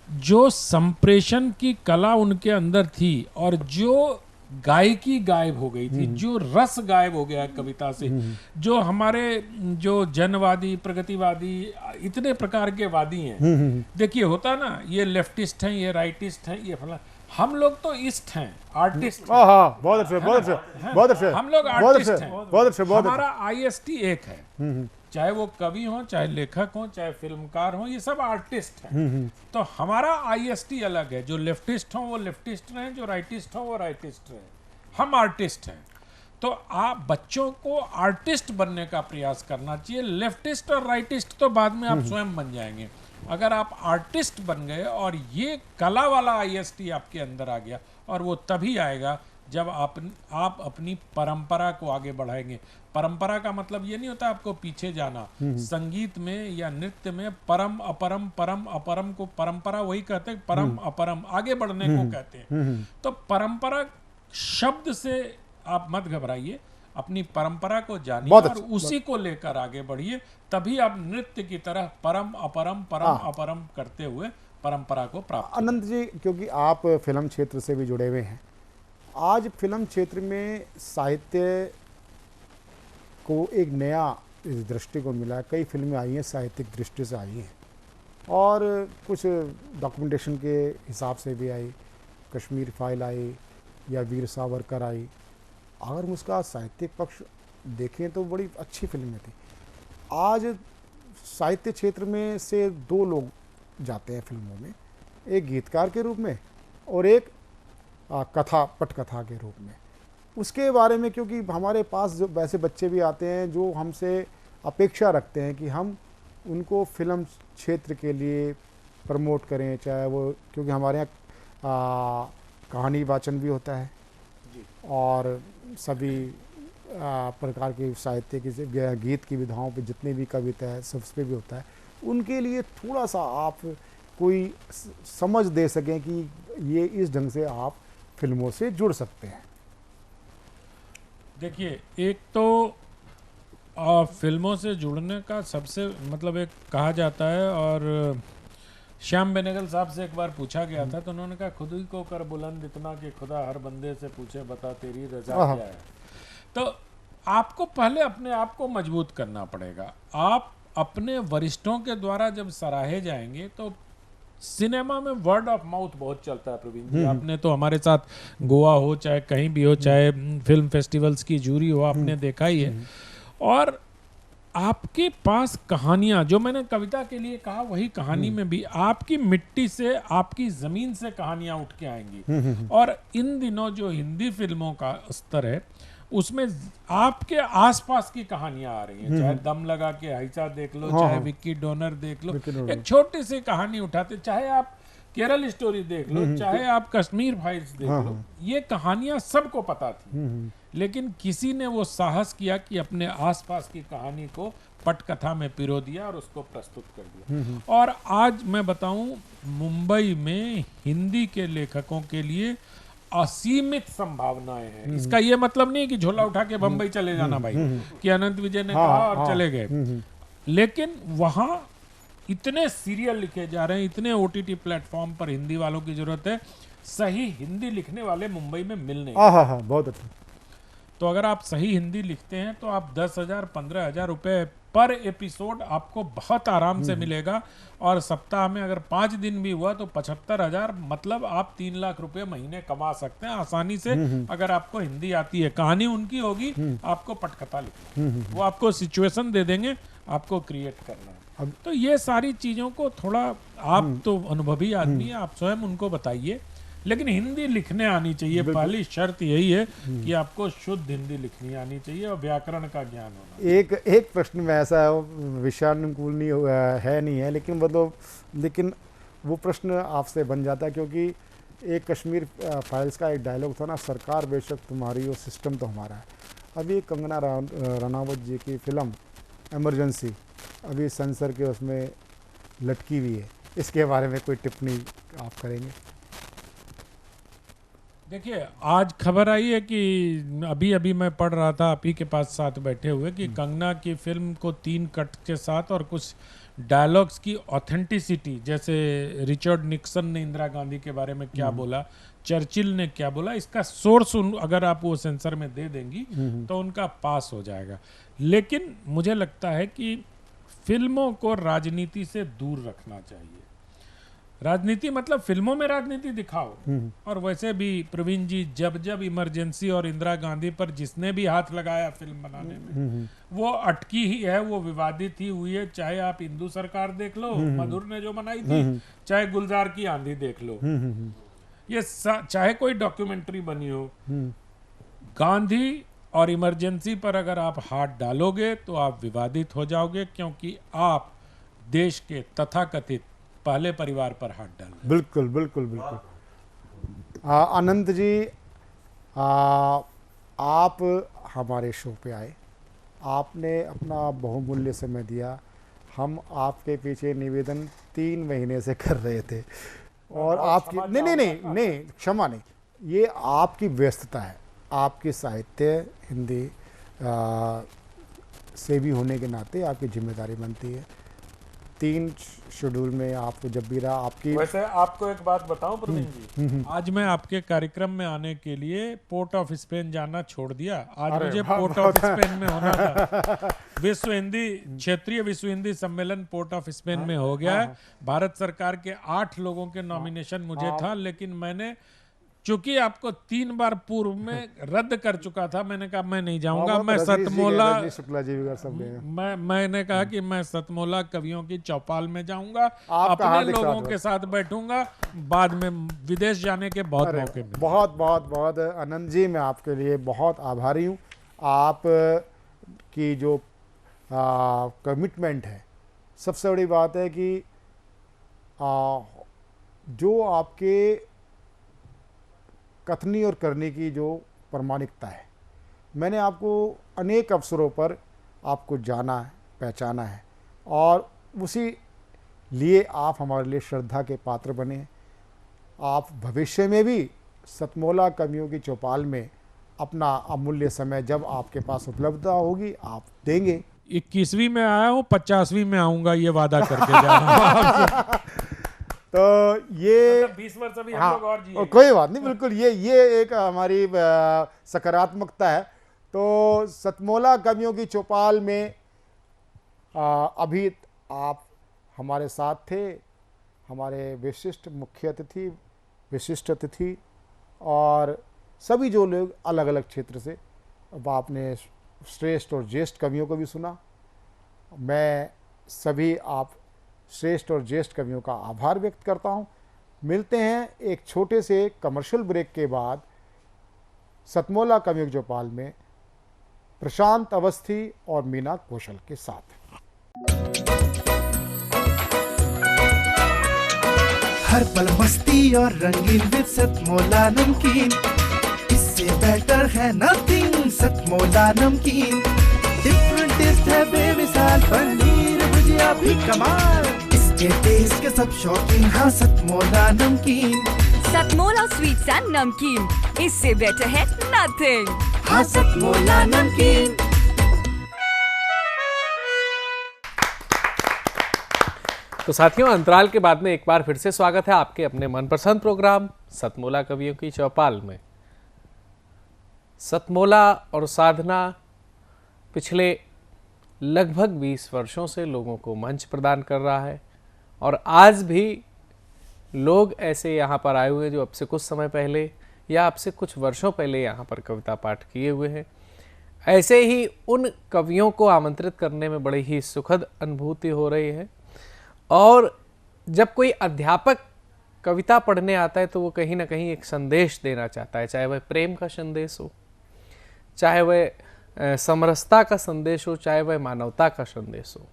जो संप्रेषण की कला उनके अंदर थी और जो गायकी गायब हो गई थी, जो रस गायब हो गया कविता से, जो हमारे जो जनवादी प्रगतिवादी इतने प्रकार के वादी हैं, देखिए होता ना, ये लेफ्टिस्ट हैं, ये राइटिस्ट हैं, ये फला, हम लोग तो ईस्ट हैं, आर्टिस्ट। हाँ, बहुत अच्छे, बहुत अच्छे, बहुत अच्छे, हम लोग बहुत आर्टिस्ट अच्छे, हैं, बहुत अच्छे, बहुत हमारा IST एक है, चाहे वो कवि हो, चाहे लेखक हो, चाहे फिल्मकार हो, ये सब आर्टिस्ट हैं। तो हमारा IST अलग है, जो लेफ्टिस्ट हो वो लेफ्टिस्ट रहे, जो राइटिस्ट हो वो राइटिस्ट रहे, हम आर्टिस्ट हैं। तो आप बच्चों को आर्टिस्ट बनने का प्रयास करना चाहिए। लेफ्टिस्ट और राइटिस्ट तो बाद में आप स्वयं बन जाएंगे। अगर आप आर्टिस्ट बन गए और ये कला वाला IST आपके अंदर आ गया, और वो तभी आएगा जब आप अपनी परंपरा को आगे बढ़ाएंगे। परंपरा का मतलब ये नहीं होता आपको पीछे जाना। संगीत में या नृत्य में परम अपरम को परंपरा वही कहते हैं, परम अपरम आगे बढ़ने को कहते हैं। तो परंपरा शब्द से आप मत घबराइए, अपनी परंपरा को जानिए और उसी को लेकर आगे बढ़िए, तभी आप नृत्य की तरह परम अपरम करते हुए परंपरा को प्राप्त। अनंत जी, क्योंकि आप फिल्म क्षेत्र से भी जुड़े हुए हैं, आज फिल्म क्षेत्र में साहित्य को एक नया दृष्टिकोण मिला है। कई फिल्में आई हैं साहित्यिक दृष्टि से आई हैं, और कुछ डॉक्यूमेंटेशन के हिसाब से भी आई, कश्मीर फाइल आई या वीर सावरकर आई। अगर हम उसका साहित्यिक पक्ष देखें तो बड़ी अच्छी फिल्में थी। आज साहित्य क्षेत्र में से दो लोग जाते हैं फिल्मों में, एक गीतकार के रूप में और एक पटकथा के रूप में। उसके बारे में, क्योंकि हमारे पास जो वैसे बच्चे भी आते हैं जो हमसे अपेक्षा रखते हैं कि हम उनको फिल्म क्षेत्र के लिए प्रमोट करें, चाहे वो, क्योंकि हमारे यहाँ कहानी वाचन भी होता है और सभी प्रकार के साहित्य की गीत की विधाओं पे जितने भी कविता है सब पे भी होता है। उनके लिए थोड़ा सा आप कोई समझ दे सकें कि ये इस ढंग से आप फिल्मों से जुड़ सकते हैं। देखिए, एक तो फिल्मों से जुड़ने का सबसे मतलब एक कहा जाता है, और श्याम बेनेगल साहब से एक बार पूछा गया था तो उन्होंने कहा, खुद ही को कर बुलंद इतना कि खुदा हर बंदे से पूछे बता तेरी रजा क्या है। तो आपको पहले अपने आप को मजबूत करना पड़ेगा। आप अपने वरिष्ठों के द्वारा जब सराहे जाएंगे तो सिनेमा में वर्ड ऑफ माउथ बहुत चलता है प्रवीण जी। आपने तो हमारे साथ गोवा हो, चाहे कहीं भी हो, चाहे फिल्म फेस्टिवल्स की जूरी हो, आपने देखा ही है। और आपके पास कहानियां, जो मैंने कविता के लिए कहा वही कहानी में भी आपकी मिट्टी से, आपकी जमीन से कहानियां उठ के आएंगी। और इन दिनों जो हिंदी फिल्मों का स्तर है उसमें आपके आसपास की कहानियां आ रही हैं। चाहे दम लगा के हाइसा देख लो, चाहे विक्की डोनर देख लो, एक छोटी सी कहानी उठाते, चाहे आप केरल स्टोरी देख लो, चाहे आप कश्मीर फाइल्स देख लो, ये कहानियां सबको पता थी। लेकिन किसी ने वो साहस किया कि अपने आसपास की कहानी को पटकथा में पिरो दिया और उसको प्रस्तुत कर दिया। और आज मैं बताऊं, मुंबई में हिंदी के लेखकों के लिए असीमित संभावनाएं हैं। इसका ये मतलब नहीं कि झोला उठा के बंबई चले जाना भाई, कि अनंत विजय ने कहा और चले गए। लेकिन वहां इतने सीरियल लिखे जा रहे हैं, इतने OTT प्लेटफॉर्म पर हिंदी वालों की जरूरत है। सही हिंदी लिखने वाले मुंबई में मिलने, बहुत अच्छा। तो अगर आप सही हिंदी लिखते हैं तो आप 10,000 15,000 रुपए पर एपिसोड आपको बहुत आराम से मिलेगा। और सप्ताह में अगर 5 दिन भी हुआ तो 75,000, मतलब आप 3 लाख रुपए महीने कमा सकते हैं आसानी से। अगर आपको हिंदी आती है, कहानी उनकी होगी, आपको पटकथा लिखना, वो आपको सिचुएशन दे देंगे, आपको क्रिएट करना है। तो ये सारी चीजों को थोड़ा, आप तो अनुभवी आदमी है, आप स्वयं उनको बताइए। लेकिन हिंदी लिखने आनी चाहिए। पहली शर्त यही है कि आपको शुद्ध हिंदी लिखनी आनी चाहिए और व्याकरण का ज्ञान होना। एक प्रश्न में ऐसा विषयानुकूल नहीं है, लेकिन वो प्रश्न आपसे बन जाता है, क्योंकि एक कश्मीर फाइल्स का एक डायलॉग था ना, सरकार बेशक तुम्हारी और सिस्टम तो हमारा है। अभी कंगना रनावत जी की फिल्म इमरजेंसी अभी सेंसर के उसमें लटकी हुई है, इसके बारे में कोई टिप्पणी आप करेंगे? देखिए, आज खबर आई है कि अभी अभी मैं पढ़ रहा था आप ही के पास साथ बैठे हुए कि कंगना की फिल्म को 3 कट के साथ और कुछ डायलॉग्स की ऑथेंटिसिटी, जैसे रिचर्ड निक्सन ने इंदिरा गांधी के बारे में क्या बोला, चर्चिल ने क्या बोला, इसका सोर्स अगर आप वो सेंसर में दे देंगी तो उनका पास हो जाएगा। लेकिन मुझे लगता है कि फिल्मों को राजनीति से दूर रखना चाहिए। राजनीति मतलब फिल्मों में राजनीति दिखाओ, और वैसे भी प्रवीण जी, जब जब इमरजेंसी और इंदिरा गांधी पर जिसने भी हाथ लगाया फिल्म बनाने में, वो अटकी ही है, वो विवादित ही हुई है। चाहे आप हिंदू सरकार देख लो, मधुर ने जो बनाई थी, चाहे गुलजार की आंधी देख लो, ये चाहे कोई डॉक्यूमेंट्री बनी हो, गांधी और इमरजेंसी पर अगर आप हाथ डालोगे तो आप विवादित हो जाओगे, क्योंकि आप देश के तथाकथित पहले परिवार पर हाथ डाल। बिल्कुल बिल्कुल बिल्कुल। अनंत जी, आप हमारे शो पे आए, आपने अपना बहुमूल्य समय दिया। हम आपके पीछे निवेदन 3 महीने से कर रहे थे, और आपकी नहीं, क्षमा नहीं, ये आपकी व्यस्तता है, आपकी साहित्य हिंदी से भी होने के नाते आपकी जिम्मेदारी बनती है। 3 शेड्यूल में आपको जब भी रहा आपकी। वैसे आपको एक बात बताऊं प्रवीण जी, आज मैं आपके कार्यक्रम में आने के लिए पोर्ट ऑफ स्पेन जाना छोड़ दिया। आज मुझे पोर्ट ऑफ स्पेन में होना था। विश्व हिंदी क्षेत्रीय विश्व हिंदी सम्मेलन पोर्ट ऑफ स्पेन में हो गया है। भारत सरकार के 8 लोगों के नॉमिनेशन मुझे था, लेकिन मैंने चूंकि आपको 3 बार पूर्व में रद्द कर चुका था, मैंने कहा मैं नहीं जाऊंगा। मैं सतमोला, मैंने कहा कि मैं सतमोला कवियों की चौपाल में जाऊंगा, अपने लोगों के साथ बैठूंगा। बाद में विदेश जाने के बहुत मौके मिले। बहुत बहुत बहुत आनंद जी, मैं आपके लिए बहुत आभारी हूँ। आप की जो कमिटमेंट है, सबसे बड़ी बात है कि जो आपके कथनी और करने की जो प्रामाणिकता है, मैंने आपको अनेक अवसरों पर आपको जाना है, पहचाना है, और उसी लिए आप हमारे लिए श्रद्धा के पात्र बने। आप भविष्य में भी सतमोला कवियों की चौपाल में अपना अमूल्य समय जब आपके पास उपलब्धता होगी आप देंगे। 21वीं में आया हूँ, 50वीं में आऊँगा, ये वादा करके जा रहा हूँ। तो ये 20 वर्ष अभी हम लोग और जिए। कोई बात नहीं, बिल्कुल ये एक हमारी सकारात्मकता है। तो सतमोला कवियों की चौपाल में अभी आप हमारे साथ थे, हमारे विशिष्ट मुख्य अतिथि, विशिष्ट अतिथि, और सभी जो लोग अलग अलग क्षेत्र से। अब आपने श्रेष्ठ और ज्येष्ठ कवियों को भी सुना। मैं सभी आप श्रेष्ठ और ज्येष्ठ कवियों का आभार व्यक्त करता हूं। मिलते हैं एक छोटे से कमर्शियल ब्रेक के बाद सतमोला कवियों की चौपाल में प्रशांत अवस्थी और मीना कौशल के साथ। हर पल मस्ती और रंगीन विद सतमोला नमकीन, इससे बेटर है नथिंग। सतमोला नमकीन डिफरेंट टेस्ट है बेमिसाल, पनीर भुजिया भी कमाल, इसके टेस्ट के सब शौकीन। हाँ सतमोला नमकीन, सतमोला स्वीट्स एंड नमकीन, इससे बेटर है नथिंग। हाँ सतमोला नमकीन। तो साथियों, अंतराल के बाद में एक बार फिर से स्वागत है आपके अपने मनपसंद प्रोग्राम सतमोला कवियों की चौपाल में। सतमोला और साधना पिछले लगभग 20 वर्षों से लोगों को मंच प्रदान कर रहा है, और आज भी लोग ऐसे यहाँ पर आए हुए जो अब से कुछ समय पहले या अब से कुछ वर्षों पहले यहाँ पर कविता पाठ किए हुए हैं। ऐसे ही उन कवियों को आमंत्रित करने में बड़ी ही सुखद अनुभूति हो रही है। और जब कोई अध्यापक कविता पढ़ने आता है तो वो कहीं ना कहीं एक संदेश देना चाहता है, चाहे वह प्रेम का संदेश हो, चाहे वह समरसता का संदेश हो, चाहे वह मानवता का संदेश हो।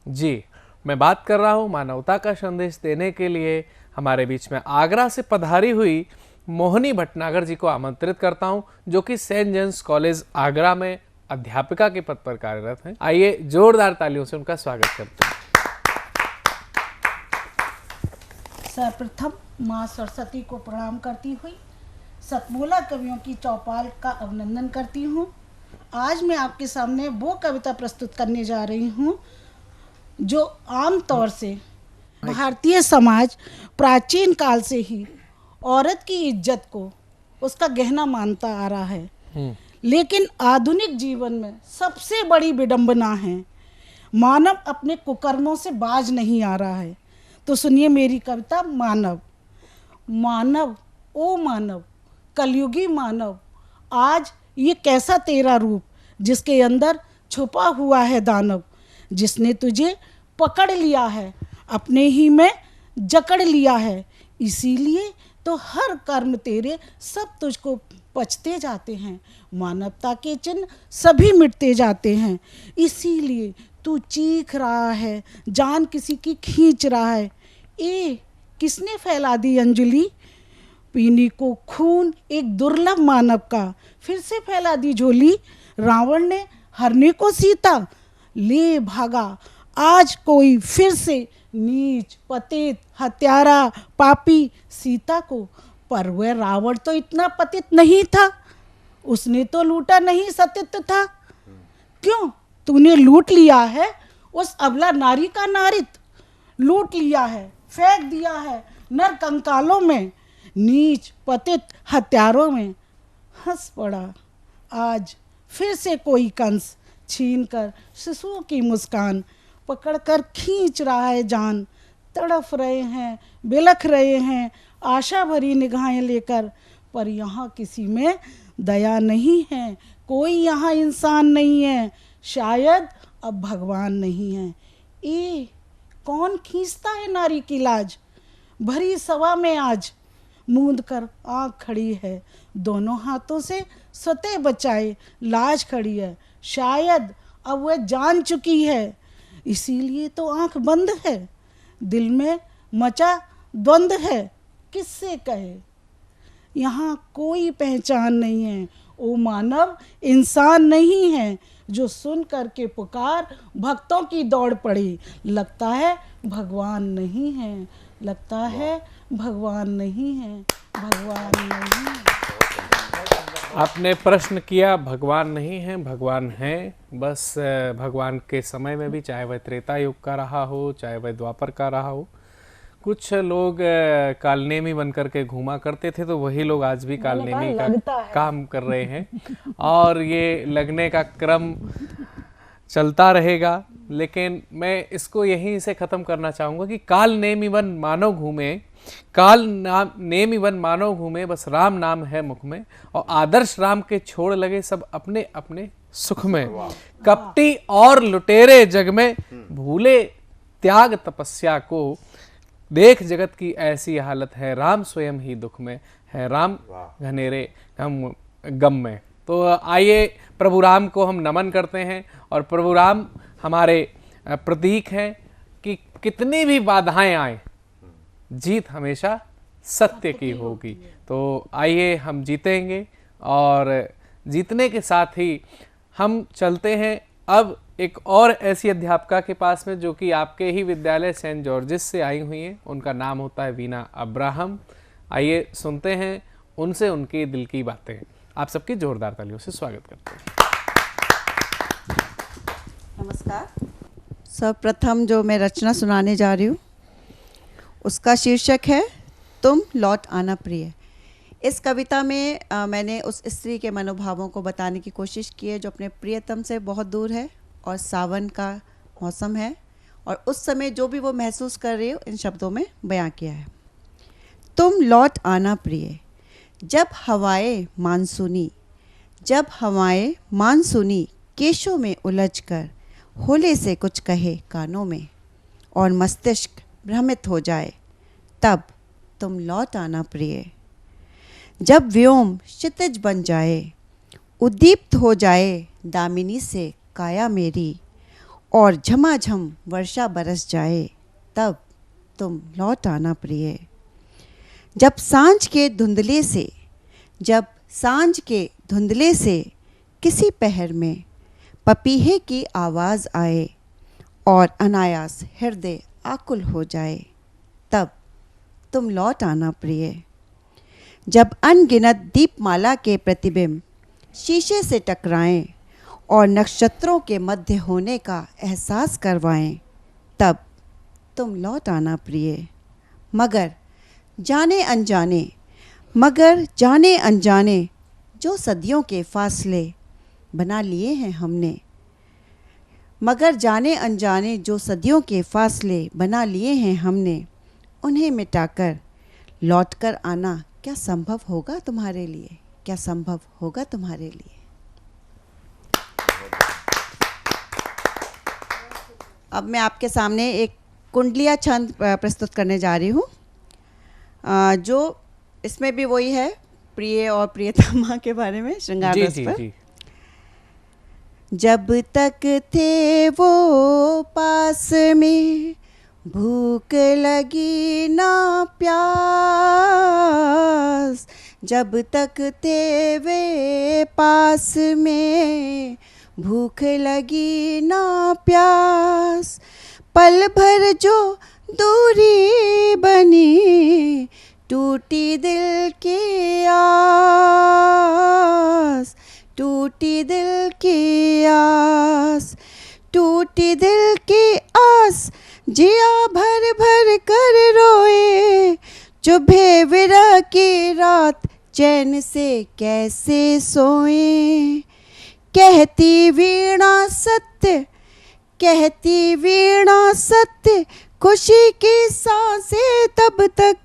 जी, मैं बात कर रहा हूँ मानवता का संदेश देने के लिए हमारे बीच में आगरा से पधारी हुई मोहिनी भटनागर जी को आमंत्रित करता हूँ, जो कि सेंट जेम्स कॉलेज आगरा में अध्यापिका के पद पर कार्यरत हैं। आइए जोरदार तालियों से उनका स्वागत करते हैं। सर्वप्रथम माँ सरस्वती को प्रणाम करती हुई सतमोला कवियों की चौपाल का अभिनंदन करती हूँ। आज मैं आपके सामने वो कविता प्रस्तुत करने जा रही हूँ जो आम तौर से भारतीय समाज प्राचीन काल से ही औरत की इज्जत को उसका गहना मानता आ रहा है, लेकिन आधुनिक जीवन में सबसे बड़ी विडंबना है मानव अपने कुकर्मों से बाज नहीं आ रहा है। तो सुनिए मेरी कविता मानव। मानव ओ मानव, कलयुगी मानव, आज ये कैसा तेरा रूप जिसके अंदर छुपा हुआ है दानव, जिसने तुझे पकड़ लिया है अपने ही में जकड़ लिया है, इसीलिए तो हर कर्म तेरे सब तुझको पचते जाते हैं, मानवता के चिन्ह सभी मिटते जाते हैं, इसीलिए तू चीख रहा है, जान किसी की खींच रहा है। ए किसने फैला दी अंजलि, पीने को खून एक दुर्लभ मानव का, फिर से फैला दी झोली, रावण ने हरने को सीता ले भागा, आज कोई फिर से नीच पतित हत्यारा पापी सीता को। पर वह रावण तो इतना पतित नहीं था, उसने तो लूटा नहीं सतित था। क्यों तूने लूट लिया है उस अबला नारी का नारित, लूट लिया है फेंक दिया है नर कंकालों में, नीच पतित हत्यारों में। हंस पड़ा आज फिर से कोई कंस, छीन कर शिशुओं की मुस्कान, पकड़कर खींच रहा है जान, तड़फ रहे हैं बिलख रहे हैं आशा भरी निगाहें लेकर, पर यहाँ किसी में दया नहीं है, कोई यहाँ इंसान नहीं है, शायद अब भगवान नहीं है। ए कौन खींचता है नारी की लाज, भरी सभा में आज मूंद कर आँख खड़ी है, दोनों हाथों से स्वतः बचाए लाज खड़ी है, शायद अब वह जान चुकी है, इसीलिए तो आँख बंद है, दिल में मचा द्वंद है, किससे कहे यहाँ कोई पहचान नहीं है। ओ मानव इंसान नहीं है, जो सुन करके पुकार भक्तों की दौड़ पड़ी, लगता है भगवान नहीं है, लगता है भगवान नहीं है, भगवान नहीं है। आपने प्रश्न किया भगवान नहीं है भगवान है, बस भगवान के समय में भी, चाहे वह त्रेता युग का रहा हो चाहे वह द्वापर का रहा हो, कुछ लोग कालनेमी बन करके घूमा करते थे, तो वही लोग आज भी कालनेमी का काम कर रहे हैं और ये लगने का क्रम चलता रहेगा। लेकिन मैं इसको यहीं से ख़त्म करना चाहूँगा कि काल नेमी बन मानव घूमे, काल नाम नेमी बन मानव घूमे, बस राम नाम है मुख में, और आदर्श राम के छोड़ लगे सब अपने अपने सुख में, कपटी और लुटेरे जग में भूले त्याग तपस्या को, देख जगत की ऐसी हालत है, राम स्वयं ही दुख में है, राम घनेरे गम में। तो आइए प्रभु राम को हम नमन करते हैं, और प्रभु राम हमारे प्रतीक हैं कि कितनी भी बाधाएं आए जीत हमेशा सत्य की होगी। तो आइए हम जीतेंगे, और जीतने के साथ ही हम चलते हैं अब एक और ऐसी अध्यापिका के पास में जो कि आपके ही विद्यालय सेंट जॉर्जिस से आई हुई हैं। उनका नाम होता है वीना अब्राहम। आइए सुनते हैं उनसे उनके दिल की बातें। आप सबकी जोरदार तालियों से स्वागत करते हैं। नमस्कार। सर्वप्रथम जो मैं रचना सुनाने जा रही हूँ उसका शीर्षक है तुम लौट आना प्रिय। इस कविता में मैंने उस स्त्री के मनोभावों को बताने की कोशिश की है जो अपने प्रियतम से बहुत दूर है, और सावन का मौसम है, और उस समय जो भी वो महसूस कर रही हो इन शब्दों में बयां किया है। तुम लौट आना प्रिय, जब हवाएं मानसूनी, जब हवाएं मानसूनी केशों में उलझकर होले से कुछ कहे कानों में, और मस्तिष्क भ्रमित हो जाए, तब तुम लौट आना प्रिय। जब व्योम क्षितिज बन जाए, उद्दीप्त हो जाए दामिनी से काया मेरी, और झमाझम वर्षा बरस जाए, तब तुम लौट आना प्रिय। जब सांझ के धुंधले से, जब सांझ के धुंधले से किसी पहर में पपीहे की आवाज़ आए, और अनायास हृदय आकुल हो जाए, तब तुम लौट आना प्रिय। जब अनगिनत दीपमाला के प्रतिबिंब शीशे से टकराएं और नक्षत्रों के मध्य होने का एहसास करवाएं, तब तुम लौट आना प्रिय। मगर जाने अनजाने जो सदियों के फासले बना लिए हैं हमने, मगर जाने अनजाने जो सदियों के फासले बना लिए हैं हमने, उन्हें मिटाकर लौटकर आना क्या संभव होगा तुम्हारे लिए? क्या संभव होगा तुम्हारे लिए? अब मैं आपके सामने एक कुंडलिया छंद प्रस्तुत करने जा रही हूँ, जो इसमें भी वही है, प्रिय और प्रियतमा के बारे में, श्रृंगार रस पर। जब तक थे वो पास में, भूख लगी ना प्यास, जब तक थे वे पास में, भूख लगी ना प्यास, पल भर जो दूरी बनी, टूटी दिल की आस, टूटी दिल की आस, टूटी दिल की आस, जिया भर भर कर रोए, चुभे विरह की रात, चैन से कैसे सोए। कहती वीणा सत्य, कहती वीणा सत्य, खुशी की सांसें तब तक,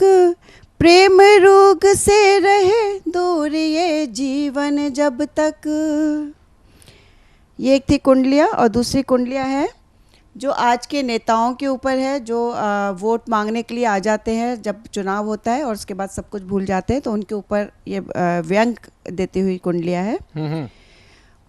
प्रेम रोग से रहे दूर ये जीवन जब तक। ये एक थी कुंडलिया, और दूसरी कुंडलिया है जो आज के नेताओं के ऊपर है, जो वोट मांगने के लिए आ जाते हैं जब चुनाव होता है और उसके बाद सब कुछ भूल जाते हैं, तो उनके ऊपर ये व्यंग देती हुई कुंडलिया है।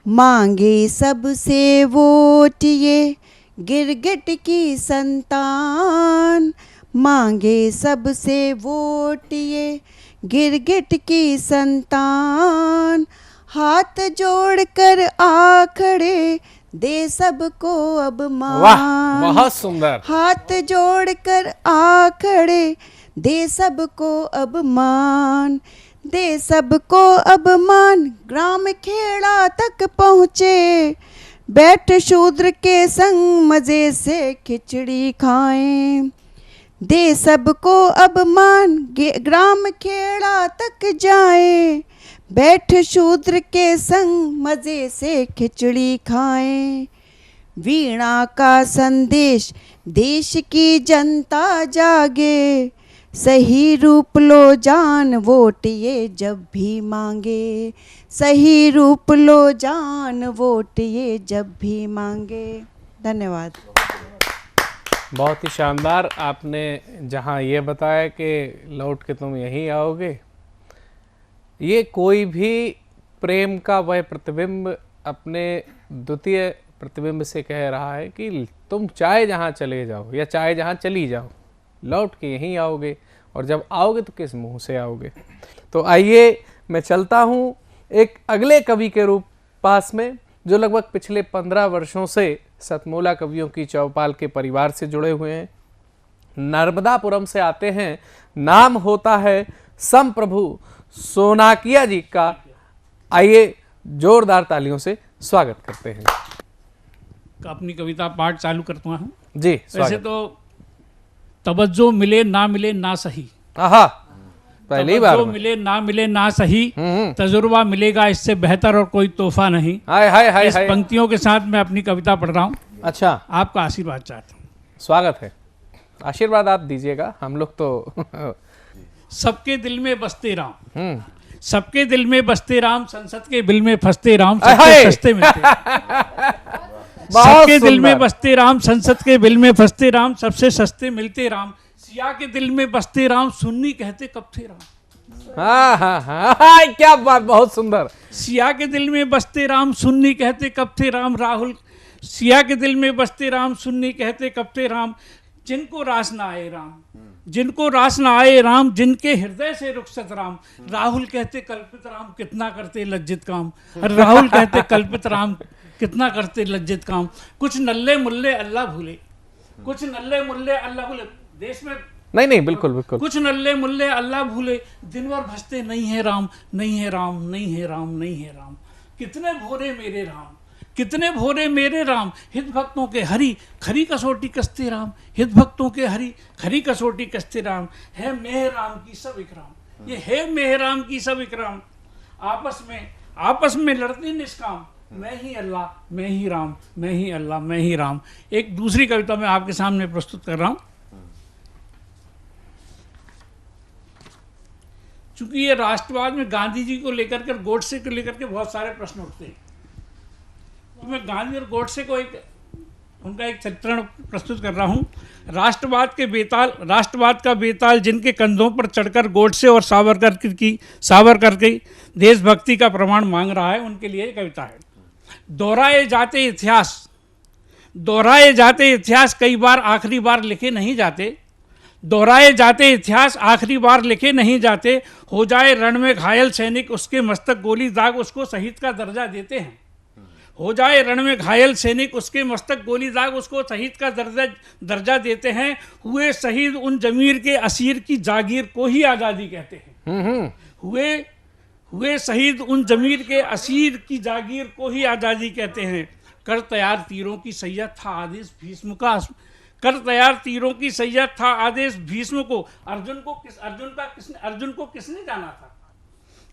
मांगे सबसे वोट ये गिरगिट की संतान, मांगे सबसे वोट ये गिरगिट की संतान, हाथ जोड़कर आ खड़े दे सबको अब मान। वाह, बहुत सुंदर। हाथ जोड़कर आ खड़े दे सबको अब मान, दे सबको अब मान। ग्राम खेड़ा तक पहुँचे, बैठ शूद्र के संग मजे से खिचड़ी खाएं, दे सबको अब मान। ग्राम खेड़ा तक जाए, बैठ शूद्र के संग मजे से खिचड़ी खाएं। वीणा का संदेश देश की जनता जागे, सही रूप लो जान वोट ये जब भी मांगे, सही रूप लो जान वोट ये जब भी मांगे। धन्यवाद। बहुत ही शानदार। आपने जहाँ ये बताया कि लौट के तुम यहीं आओगे, ये कोई भी प्रेम का वह प्रतिबिंब अपने द्वितीय प्रतिबिंब से कह रहा है कि तुम चाहे जहाँ चले जाओ या चाहे जहाँ चली जाओ, लौट के यहीं आओगे, और जब आओगे तो किस मुंह से आओगे। तो आइए मैं चलता हूँ एक अगले कवि के रूप पास में, जो लगभग पिछले 15 वर्षों से सतमोला कवियों की चौपाल के परिवार से जुड़े हुए हैं। नर्मदापुरम से आते हैं, नाम होता है संप्रभु सोनाकिया जी का। आइए जोरदार तालियों से स्वागत करते हैं। अपनी कविता पाठ चालू करता हूँ जी। वैसे तो तवज्जो मिले ना सही, पहली बार तवज्जो मिले ना सही, तजुर्बा मिलेगा इससे बेहतर और कोई तोहफा नहीं। हाय हाय हाय इस पंक्तियों के साथ मैं अपनी कविता पढ़ रहा हूँ। अच्छा, आपका आशीर्वाद चाहता हूँ। स्वागत है, आशीर्वाद आप दीजिएगा, हम लोग तो सबके दिल में बसते राम, सबके दिल में बसते राम, संसद के बिल में फंसते राम, सबसे सस्ते मिलते। सबके दिल में बसते राम, संसद के बिल में फंसते राम, सबसे सस्ते मिलते राम। सिया के दिल में बसते राम, सुन्नी कहते कब थे राम। हाँ हाँ हाँ, क्या बात, बहुत सुंदर। सिया के दिल में बसते राम, सुन्नी कहते कब थे राम। राहुल, सिया के दिल में बसते राम, सुन्नी कहते कब थे राम। जिनको रास ना आए राम, जिनको रास ना आए राम, जिनके हृदय से रुखसत राम। राहुल कहते कल्पित राम, कितना करते लज्जित काम। राहुल कहते कल्पित राम, कितना करते लज्जित काम। कुछ नल्ले मुल्ले अल्लाह भूले, कुछ नल्ले मुल्ले अल्लाह भूले। देश में नहीं नहीं, बिल्कुल बिल्कुल। कुछ नल्ले मुल्ले अल्लाह भूले, दिन भर भजते नहीं है राम, नहीं है राम, नहीं है राम, नहीं है राम। कितने भोरे मेरे राम, कितने भोरे मेरे राम, हित भक्तों के हरि खरी कसौटी कसते राम, हित भक्तों के हरि खरी कसौटी कसते राम। है मेह राम की सब इकराम, ये है मेह राम की सब इकराम। आपस में लड़ते निष्काम, मैं ही अल्लाह, मैं ही राम, मैं ही अल्लाह, मैं ही राम। एक दूसरी कविता मैं आपके सामने प्रस्तुत कर रहा हूं। चूंकि ये राष्ट्रवाद में गांधी जी को लेकर के, गोडसे को लेकर के बहुत सारे प्रश्न उठते हैं, तो मैं गांधी और गोडसे को उनका एक चित्रण प्रस्तुत कर रहा हूँ। राष्ट्रवाद का बेताल जिनके कंधों पर चढ़कर गोडसे और सावरकर की देशभक्ति का प्रमाण मांग रहा है, उनके लिए कविता है। दोहराए जाते इतिहास कई बार आखिरी बार लिखे नहीं जाते, दोहराए जाते इतिहास आखिरी बार लिखे नहीं जाते। हो जाए रण में घायल सैनिक, उसके मस्तक गोली दाग उसको शहीद का दर्जा देते हैं। हो जाए रण में घायल सैनिक, उसके मस्तक गोली दाग उसको शहीद का दर्जा देते हैं। हुए शहीद उन जमीर के असीर की जागीर को ही आज़ादी कहते हैं। हुए शहीद उन जमीर के असीर की जागीर को ही आज़ादी कहते हैं। कर तैयार तीरों की सैयद था आदेश भीष्म का, कर तैयार तीरों की सैयद था आदेश भीष्म को। अर्जुन को किसने जाना था?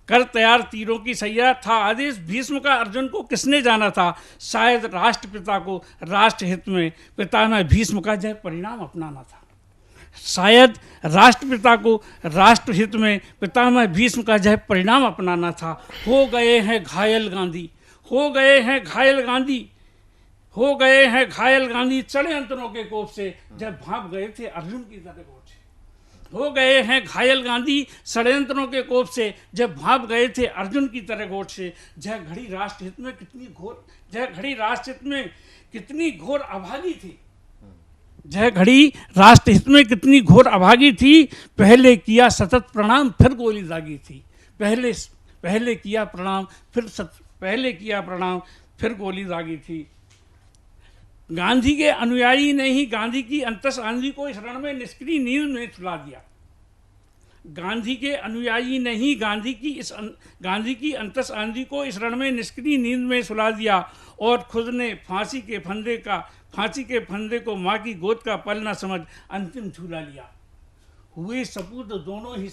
कर तैयार तीरों की सैयद था आदेश भीष्म का, अर्जुन को किसने जाना था? शायद राष्ट्रपिता को राष्ट्र हित में पितामह भीष्म का जय परिणाम अपनाना था। शायद राष्ट्रपिता को राष्ट्र हित में पितामह भीष्म का जय परिणाम अपनाना था। हो गए हैं घायल गांधी, हो गए हैं घायल गांधी, हो गए हैं घायल गांधी, षड्यंत्रों के कोप से जब भाग गए थे अर्जुन की तरह गोद से। हो गए हैं घायल गांधी, षड्यंत्रों के कोप से जब भाग गए थे अर्जुन की तरह गोद से। जय घड़ी राष्ट्र हित में कितनी घोर अभागी थी, जय घड़ी राष्ट्र हित में कितनी घोर अभागी थी। पहले किया सतत प्रणाम फिर गोली दागी थी, पहले किया प्रणाम फिर गोली दागी थी। गांधी के अनुयायी ने ही गांधी की अंतस आंधी को इस रण में निष्क्रिय नींद में सुला दिया। गांधी के अनुयायी ने ही गांधी की अंतस आंधी को इस रण में निष्क्रिय नींद में सुला दिया और खुद ने फांसी के फंदे को माँ की गोद का पल न समझ अंतिम झूला लिया। हुए सपूत दोनों ही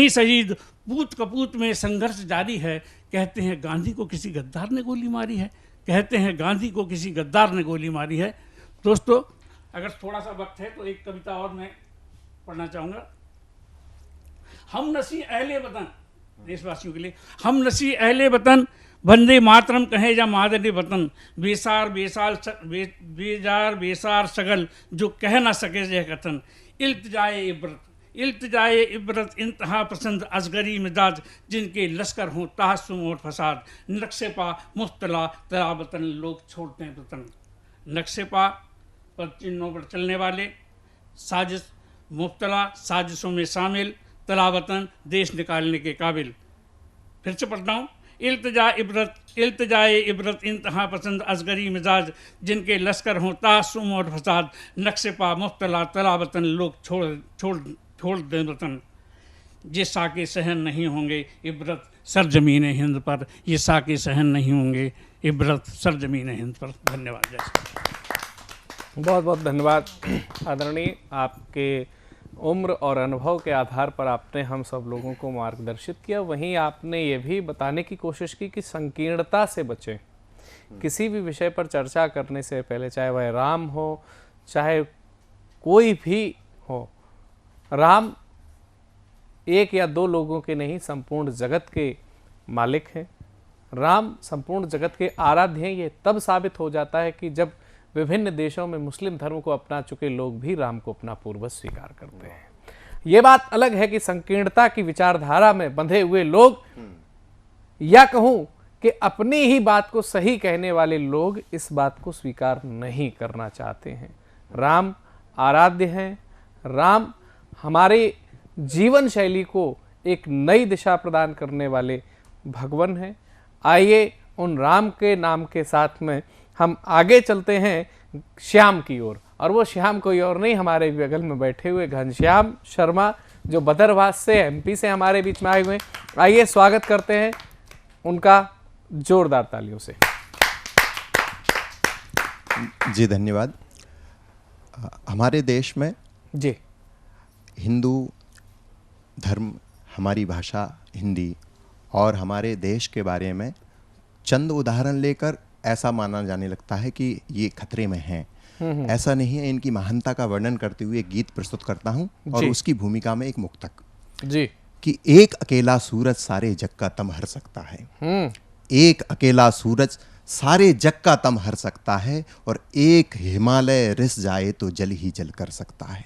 शहीद, पूत कपूत में संघर्ष जारी है। कहते हैं गांधी को किसी गद्दार ने गोली मारी है। दोस्तों, अगर थोड़ा सा वक्त है तो एक कविता और मैं पढ़ना चाहूँगा। हम नसी अहले वतन, देशवासियों के लिए, हम नसी अहले वतन, वंदे मातरम कहे या मादरे वतन। बेजार बेसार सगल जो कह ना सके जय कथन। इल्तिजाए इबरत इंतहा पसंद असगरी मिजाज जिनके लश्कर हों तहस्सुम और फसाद। नक्शे पा मुफ्तला तला वतन लोग छोड़ते हैं वतन। नक्शे पा पर चिन्हों पर चलने वाले, साजिश मुफ्तला साजिशों में शामिल, तला वतन देश निकालने के काबिल। फिर से पढ़ता हूँ। इल्तिजाए इबरत इंतहा पसंद असगरी मिजाज जिनके लश्कर हों तहस्सुम और फसाद। नक्शे पा मुफ्तला तला वतन लोग छोड़ दें वतन। ये साके सहन नहीं होंगे इबरत सरजमीन हिंद पर, ये साके सहन नहीं होंगे इबरत सरजमीन हिंद पर। धन्यवाद। बहुत बहुत धन्यवाद आदरणीय। आपके उम्र और अनुभव के आधार पर आपने हम सब लोगों को मार्गदर्शित किया। वहीं आपने ये भी बताने की कोशिश की कि संकीर्णता से बचें। किसी भी विषय पर चर्चा करने से पहले, चाहे वह राम हो चाहे कोई भी हो, राम एक या दो लोगों के नहीं, संपूर्ण जगत के मालिक हैं। राम संपूर्ण जगत के आराध्य हैं। ये तब साबित हो जाता है कि जब विभिन्न देशों में मुस्लिम धर्म को अपना चुके लोग भी राम को अपना पूर्वज स्वीकार करते हैं। ये बात अलग है कि संकीर्णता की विचारधारा में बंधे हुए लोग, या कहूं कि अपनी ही बात को सही कहने वाले लोग, इस बात को स्वीकार नहीं करना चाहते हैं। राम आराध्य हैं। राम हमारे जीवन शैली को एक नई दिशा प्रदान करने वाले भगवान हैं। आइए उन राम के नाम के साथ में हम आगे चलते हैं श्याम की ओर, और वो श्याम कोई और नहीं, हमारे बगल में बैठे हुए घनश्याम शर्मा जो बदरवास से एमपी से हमारे बीच में आए हुए हैं। आइए स्वागत करते हैं उनका जोरदार तालियों से। जी धन्यवाद। हमारे देश में जी हिंदू धर्म, हमारी भाषा हिंदी और हमारे देश के बारे में चंद उदाहरण लेकर ऐसा माना जाने लगता है कि ये खतरे में हैं। ऐसा नहीं है। इनकी महानता का वर्णन करते हुए एक गीत प्रस्तुत करता हूं और जी। उसकी भूमिका में एक मुक्तक जी कि एक अकेला सूरज सारे जग का तम हर सकता है। एक अकेला सूरज सारे जग का तम हर सकता है और एक हिमालय रिस जाए तो जल ही जल कर सकता है।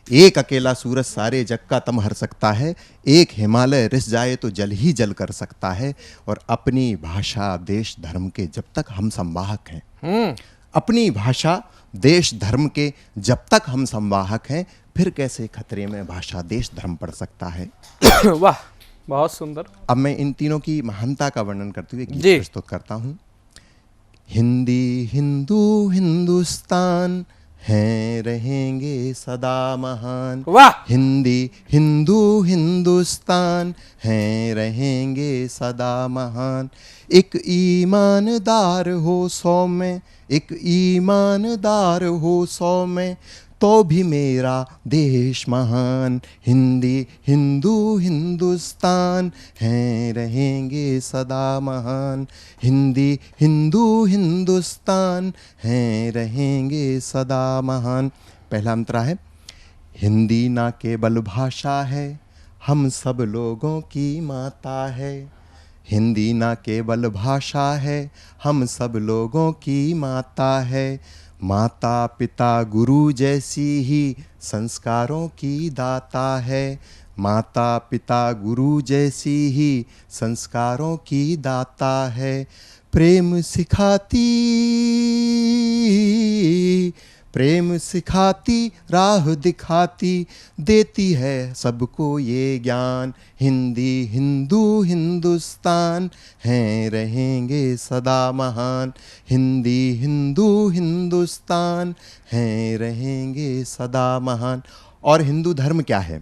एक अकेला सूरज सारे जग का तम हर सकता है, एक हिमालय रिस जाए तो जल ही जल कर सकता है। और अपनी भाषा देश धर्म के जब तक हम संवाहक हैं, अपनी भाषा देश धर्म के जब तक हम संवाहक हैं, फिर कैसे खतरे में भाषा देश धर्म पड़ सकता है। वाह, बहुत सुंदर। अब मैं इन तीनों की महानता का वर्णन करते हुए गीत जी। प्रस्तुत करता हूं। हिंदी हिंदू हिंदुस्तान हैं रहेंगे सदा महान। वाह। हिंदी हिंदू हिंदुस्तान हैं रहेंगे सदा महान। एक ईमानदार हो 100 में, एक ईमानदार हो 100 में, तो भी मेरा देश महान। हिंदी हिंदू हिंदुस्तान हैं रहेंगे सदा महान। हिंदी हिंदू हिंदुस्तान हैं रहेंगे सदा महान। पहला अंतरा है, हिंदी ना केवल भाषा है, हम सब लोगों की माता है। हिंदी ना केवल भाषा है, हम सब लोगों की माता है। माता पिता गुरु जैसी ही संस्कारों की दाता है। माता पिता गुरु जैसी ही संस्कारों की दाता है। प्रेम सिखाती, प्रेम सिखाती, राह दिखाती, देती है सबको ये ज्ञान। हिंदी हिंदू हिंदुस्तान हैं रहेंगे सदा महान। हिंदी हिंदू हिंदुस्तान हैं रहेंगे सदा महान। और हिंदू धर्म क्या है?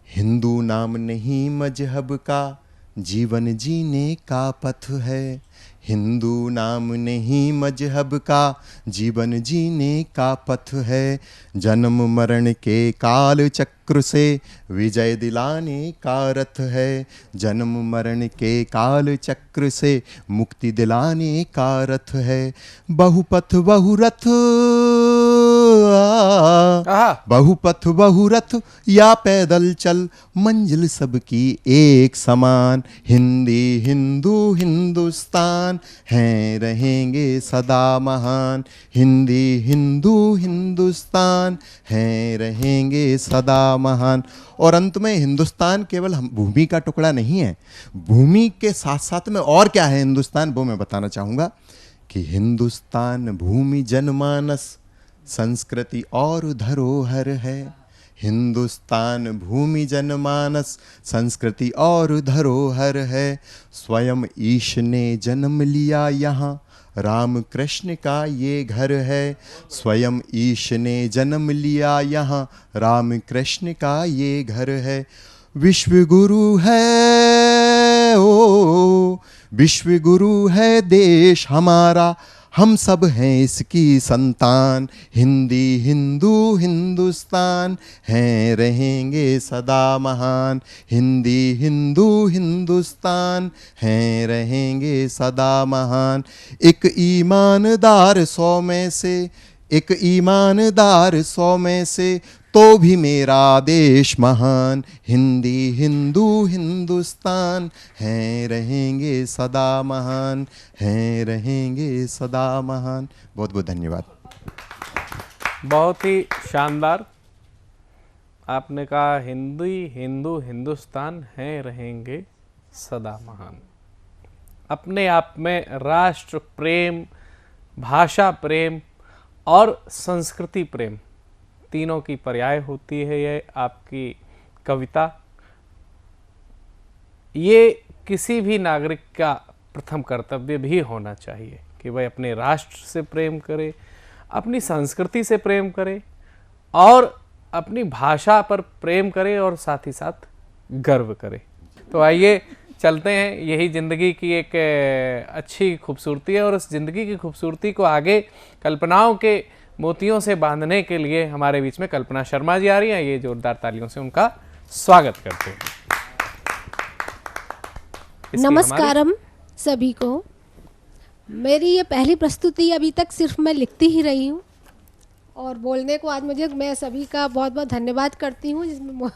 हिंदू नाम नहीं मजहब का, जीवन जीने का पथ है। हिंदू नाम नहीं मजहब का, जीवन जीने का पथ है। जन्म मरण के काल चक्र से विजय दिलाने का रथ है। जन्म मरण के काल चक्र से मुक्ति दिलाने का रथ है। बहुपथ बहुरथ, बहुपथ बहुरथ या पैदल चल, मंजिल सबकी एक समान। हिंदी हिंदू हिंदुस्तान हैं रहेंगे सदा महान। हिंदी हिंदू हिंदुस्तान हैं रहेंगे सदा महान। और अंत में हिंदुस्तान केवल भूमि का टुकड़ा नहीं है, भूमि के साथ साथ में और क्या है हिंदुस्तान, वो मैं बताना चाहूँगा कि हिंदुस्तान भूमि जनमानस संस्कृति और धरोहर है। हिंदुस्तान भूमि जनमानस संस्कृति और धरोहर है। स्वयं ईश ने जन्म लिया यहाँ, राम कृष्ण का ये घर है। स्वयं ईश ने जन्म लिया यहाँ, राम कृष्ण का ये घर है। विश्व गुरु है ओ, विश्व गुरु है देश हमारा, हम सब हैं इसकी संतान। हिंदी हिंदू हिंदुस्तान हैं रहेंगे सदा महान। हिंदी हिंदू हिंदुस्तान हैं रहेंगे सदा महान। एक ईमानदार 100 में से, एक ईमानदार 100 में से, तो भी मेरा देश महान। हिंदी हिंदू हिंदुस्तान हैं रहेंगे सदा महान, हैं रहेंगे सदा महान। बहुत बहुत धन्यवाद। बहुत ही शानदार आपने कहा, हिंदी हिंदू हिंदुस्तान हैं रहेंगे सदा महान। अपने आप में राष्ट्र प्रेम, भाषा प्रेम और संस्कृति प्रेम तीनों की पर्याय होती है ये आपकी कविता। ये किसी भी नागरिक का प्रथम कर्तव्य भी होना चाहिए कि वह अपने राष्ट्र से प्रेम करे, अपनी संस्कृति से प्रेम करे और अपनी भाषा पर प्रेम करे और साथ ही साथ गर्व करे। तो आइए चलते हैं, यही ज़िंदगी की एक अच्छी खूबसूरती है और उस ज़िंदगी की खूबसूरती को आगे कल्पनाओं के मोतियों से बांधने के लिए हमारे बीच में कल्पना शर्मा जी आ रही हैं। ये जोरदार तालियों से उनका स्वागत करते हैं। नमस्कारम सभी को। मेरी ये पहली प्रस्तुति, अभी तक सिर्फ मैं लिखती ही रही हूँ और बोलने को आज मैं सभी का बहुत बहुत धन्यवाद करती हूँ, जिसमें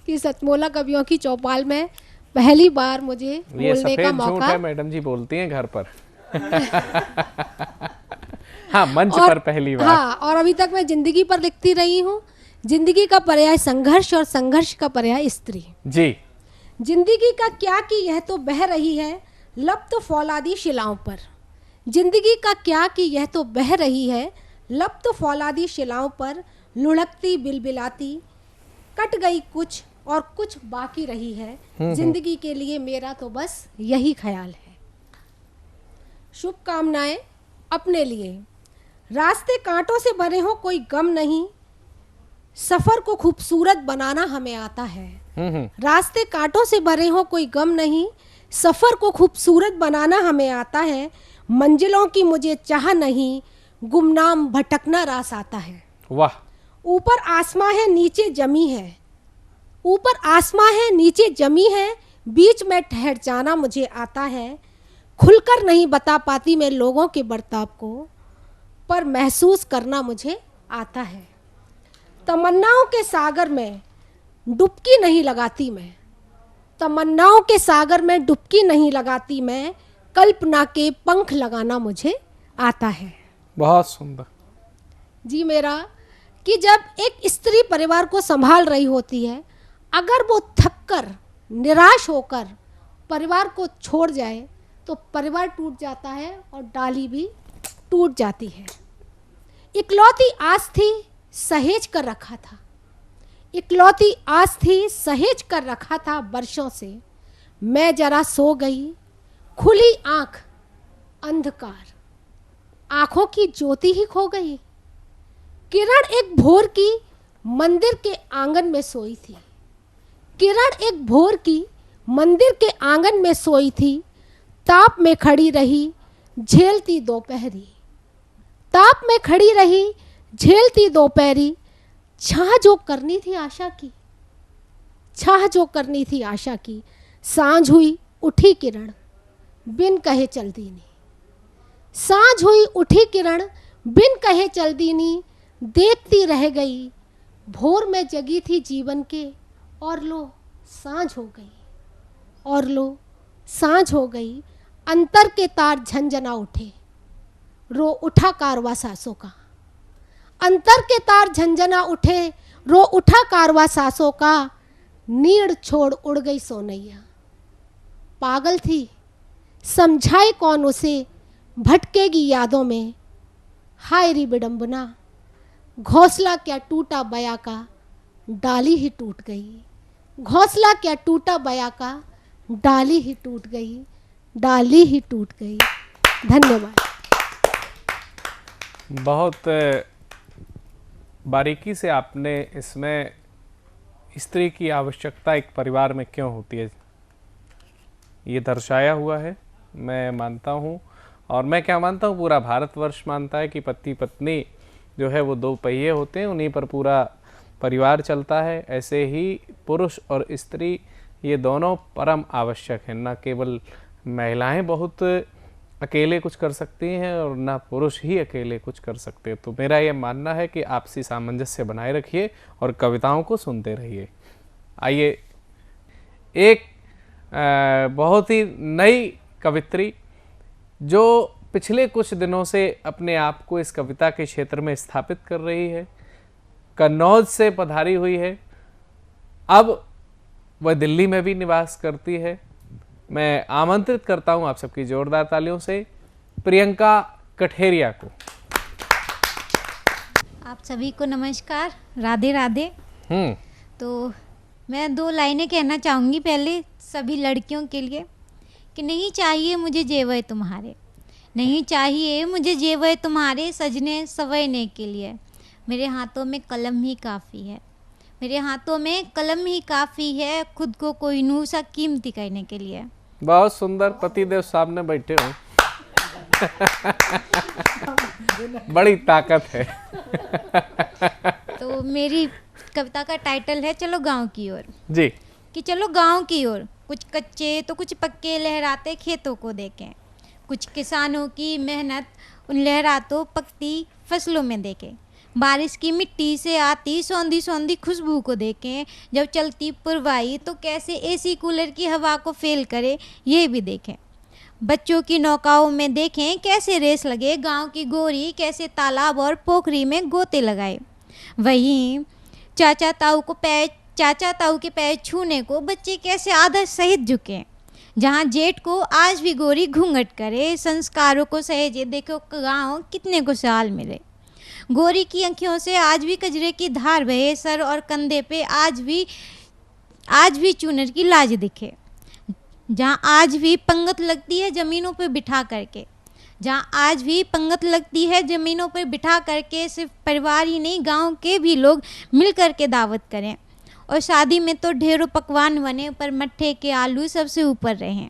कि सतमोला कवियों की चौपाल में पहली बार मुझे बोलने का मौका। झूठ है, मैडम जी बोलती हैं घर पर। हाँ, मंच पर पहली बार। हाँ, और अभी तक मैं जिंदगी पर लिखती रही हूँ। जिंदगी का पर्याय संघर्ष और संघर्ष का पर्याय स्त्री। जी। जिंदगी का क्या कि यह तो बह रही है लब तो फौलादी शिलाओं पर। जिंदगी का क्या कि यह तो बह रही है लब तो फौलादी शिलाओं पर। लुढ़कती बिलबिलाती कट गई कुछ और कुछ बाकी रही है। जिंदगी के लिए मेरा तो बस यही ख्याल है। शुभकामनाएं अपने लिए। रास्ते कांटों से भरे हो कोई गम नहीं, सफर को खूबसूरत बनाना हमें आता है। रास्ते कांटों से भरे हो कोई गम नहीं, सफर को खूबसूरत बनाना हमें आता है। मंजिलों की मुझे चाह नहीं, गुमनाम भटकना रास आता है। वाह। ऊपर आसमां है नीचे जमी है, ऊपर आसमां है नीचे जमी है, बीच में ठहर जाना मुझे आता है। खुलकर नहीं बता पाती मैं लोगों के बर्ताव को, पर महसूस करना मुझे आता है। तमन्नाओं के सागर में डुबकी नहीं लगाती मैं, तमन्नाओं के सागर में डुबकी नहीं लगाती मैं, कल्पना के पंख लगाना मुझे आता है। बहुत सुंदर जी। मेरा कि जब एक स्त्री परिवार को संभाल रही होती है, अगर वो थककर निराश होकर परिवार को छोड़ जाए तो परिवार टूट जाता है और डाली भी टूट जाती है। इकलौती आस थी सहेज कर रखा था, इकलौती आस थी सहेज कर रखा था वर्षों से। मैं जरा सो गई, खुली आंख अंधकार, आंखों की ज्योति ही खो गई। किरण एक भोर की मंदिर के आंगन में सोई थी, किरण एक भोर की मंदिर के आंगन में सोई थी। ताप में खड़ी रही झेलती दोपहरी, ताप में खड़ी रही झेलती दोपहरी। छाह जो करनी थी आशा की, छाह जो करनी थी आशा की। सांझ हुई उठी किरण बिन कहे चल दीनी, सांझ हुई उठी किरण बिन कहे चल दीनी। देखती रह गई भोर में जगी थी जीवन के, और लो सांझ हो गई, और लो सांझ हो गई। अंतर के तार झंझना उठे, रो उठा कारवा सांसों का। अंतर के तार झंझना उठे, रो उठा कारवा सांसों का। नीड़ छोड़ उड़ गई सोनैया, पागल थी समझाए कौन उसे, भटकेगी यादों में। हाय री विडंबना, घोंसला क्या टूटा बया का, डाली ही टूट गई। घोंसला क्या टूटा बया का, डाली ही टूट गई, डाली ही टूट गई। धन्यवाद। बहुत बारीकी से आपने इसमें स्त्री की आवश्यकता एक परिवार में क्यों होती है ये दर्शाया हुआ है। मैं मानता हूँ, और मैं क्या मानता हूँ, पूरा भारतवर्ष मानता है कि पति पत्नी जो है वो दो पहिए होते हैं, उन्हीं पर पूरा परिवार चलता है। ऐसे ही पुरुष और स्त्री ये दोनों परम आवश्यक हैं। न केवल महिलाएं बहुत अकेले कुछ कर सकती हैं और ना पुरुष ही अकेले कुछ कर सकते। तो मेरा ये मानना है कि आपसी सामंजस्य बनाए रखिए और कविताओं को सुनते रहिए। आइए एक बहुत ही नई कवित्री जो पिछले कुछ दिनों से अपने आप को इस कविता के क्षेत्र में स्थापित कर रही है, कन्नौज से पधारी हुई है, अब वह दिल्ली में भी निवास करती है। मैं आमंत्रित करता हूं आप सबकी जोरदार तालियों से प्रियंका कठेरिया को। आप सभी को नमस्कार, राधे राधे। तो मैं दो लाइनें कहना चाहूँगी पहले सभी लड़कियों के लिए कि नहीं चाहिए मुझे जेवर तुम्हारे, नहीं चाहिए मुझे जेवर तुम्हारे सजने सवरने के लिए, मेरे हाथों में कलम ही काफ़ी है, मेरे हाथों में कलम ही काफ़ी है, खुद को कोई नूर सा कीमती करने के लिए। बहुत सुंदर, पतिदेव सामने बैठे हो। बड़ी ताकत है। तो मेरी कविता का टाइटल है चलो गांव की ओर। जी। कि चलो गांव की ओर, कुछ कच्चे तो कुछ पक्के लहराते खेतों को देखें, कुछ किसानों की मेहनत उन लहरातों पकती फसलों में देखें, बारिश की मिट्टी से आती सौंधी सौंधी खुशबू को देखें, जब चलती पुरवाई तो कैसे एसी कूलर की हवा को फेल करे ये भी देखें, बच्चों की नौकाओं में देखें कैसे रेस लगे, गांव की गोरी कैसे तालाब और पोखरी में गोते लगाए, वहीं चाचा ताऊ के पैर छूने को बच्चे कैसे आदर सहित झुके, जहाँ जेठ को आज भी गोरी घूंघट करे, संस्कारों को सहेजे देखो गाँव कितने खुशहाल मिले, गोरी की आँखों से आज भी कजरे की धार बहे, सर और कंधे पे आज भी चूनर की लाज दिखे, जहाँ आज भी पंगत लगती है ज़मीनों पर बिठा करके, जहाँ आज भी पंगत लगती है ज़मीनों पर बिठा करके, सिर्फ परिवार ही नहीं गांव के भी लोग मिल कर के दावत करें, और शादी में तो ढेरों पकवान बने पर मट्ठे के आलू सबसे ऊपर रहें।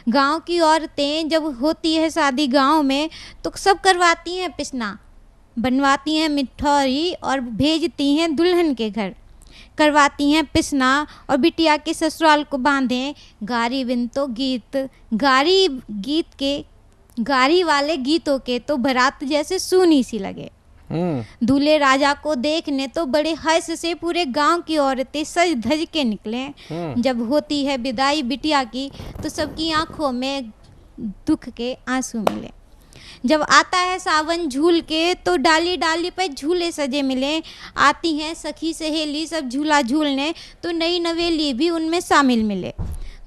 गांव की औरतें जब होती है शादी गांव में तो सब करवाती हैं पिसना, बनवाती हैं मिठाई और भेजती हैं दुल्हन के घर, करवाती हैं पिसना और बिटिया के ससुराल को बांधें गारी बिन तो गीत, गारी वाले गीतों के तो बारात जैसे सूनी सी लगे। दूल्हे राजा को देखने तो बड़े हर्ष से पूरे गांव की औरतें सज धज के निकले, जब होती है विदाई बिटिया की तो सबकी आंखों में दुख के आंसू मिले, जब आता है सावन झूल के तो डाली डाली पर झूले सजे मिले, आती हैं सखी सहेली सब झूला झूलने तो नई नवेली भी उनमें शामिल मिले,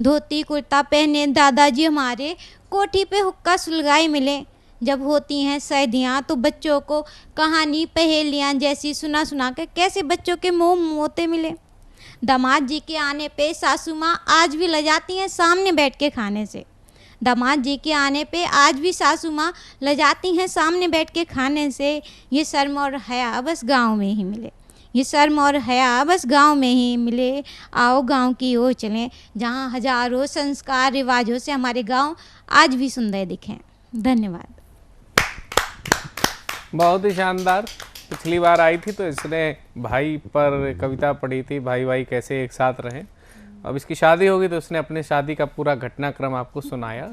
धोती कुर्ता पहने दादाजी हमारे कोठी पे हुक्का सुलगाए मिले, जब होती हैं सर्दियाँ तो बच्चों को कहानी पहेलियाँ जैसी सुना सुना कर कैसे बच्चों के मुँह मोते मिले, दामाद जी के आने पे सासू माँ आज भी लजाती हैं सामने बैठ के खाने से, दामाद जी के आने पे आज भी सासू माँ लजाती हैं सामने बैठ के खाने से, ये शर्म और हया बस गांव में ही मिले, ये शर्म और हया बस गांव में ही मिले, आओ गांव की ओर चलें जहां हजारों संस्कार रिवाजों से हमारे गांव आज भी सुंदर दिखें। धन्यवाद। बहुत ही शानदार। पिछली बार आई थी तो इसने भाई पर कविता पढ़ी थी, भाई भाई कैसे एक साथ रहें। अब इसकी शादी होगी तो उसने अपने शादी का पूरा घटनाक्रम आपको सुनाया।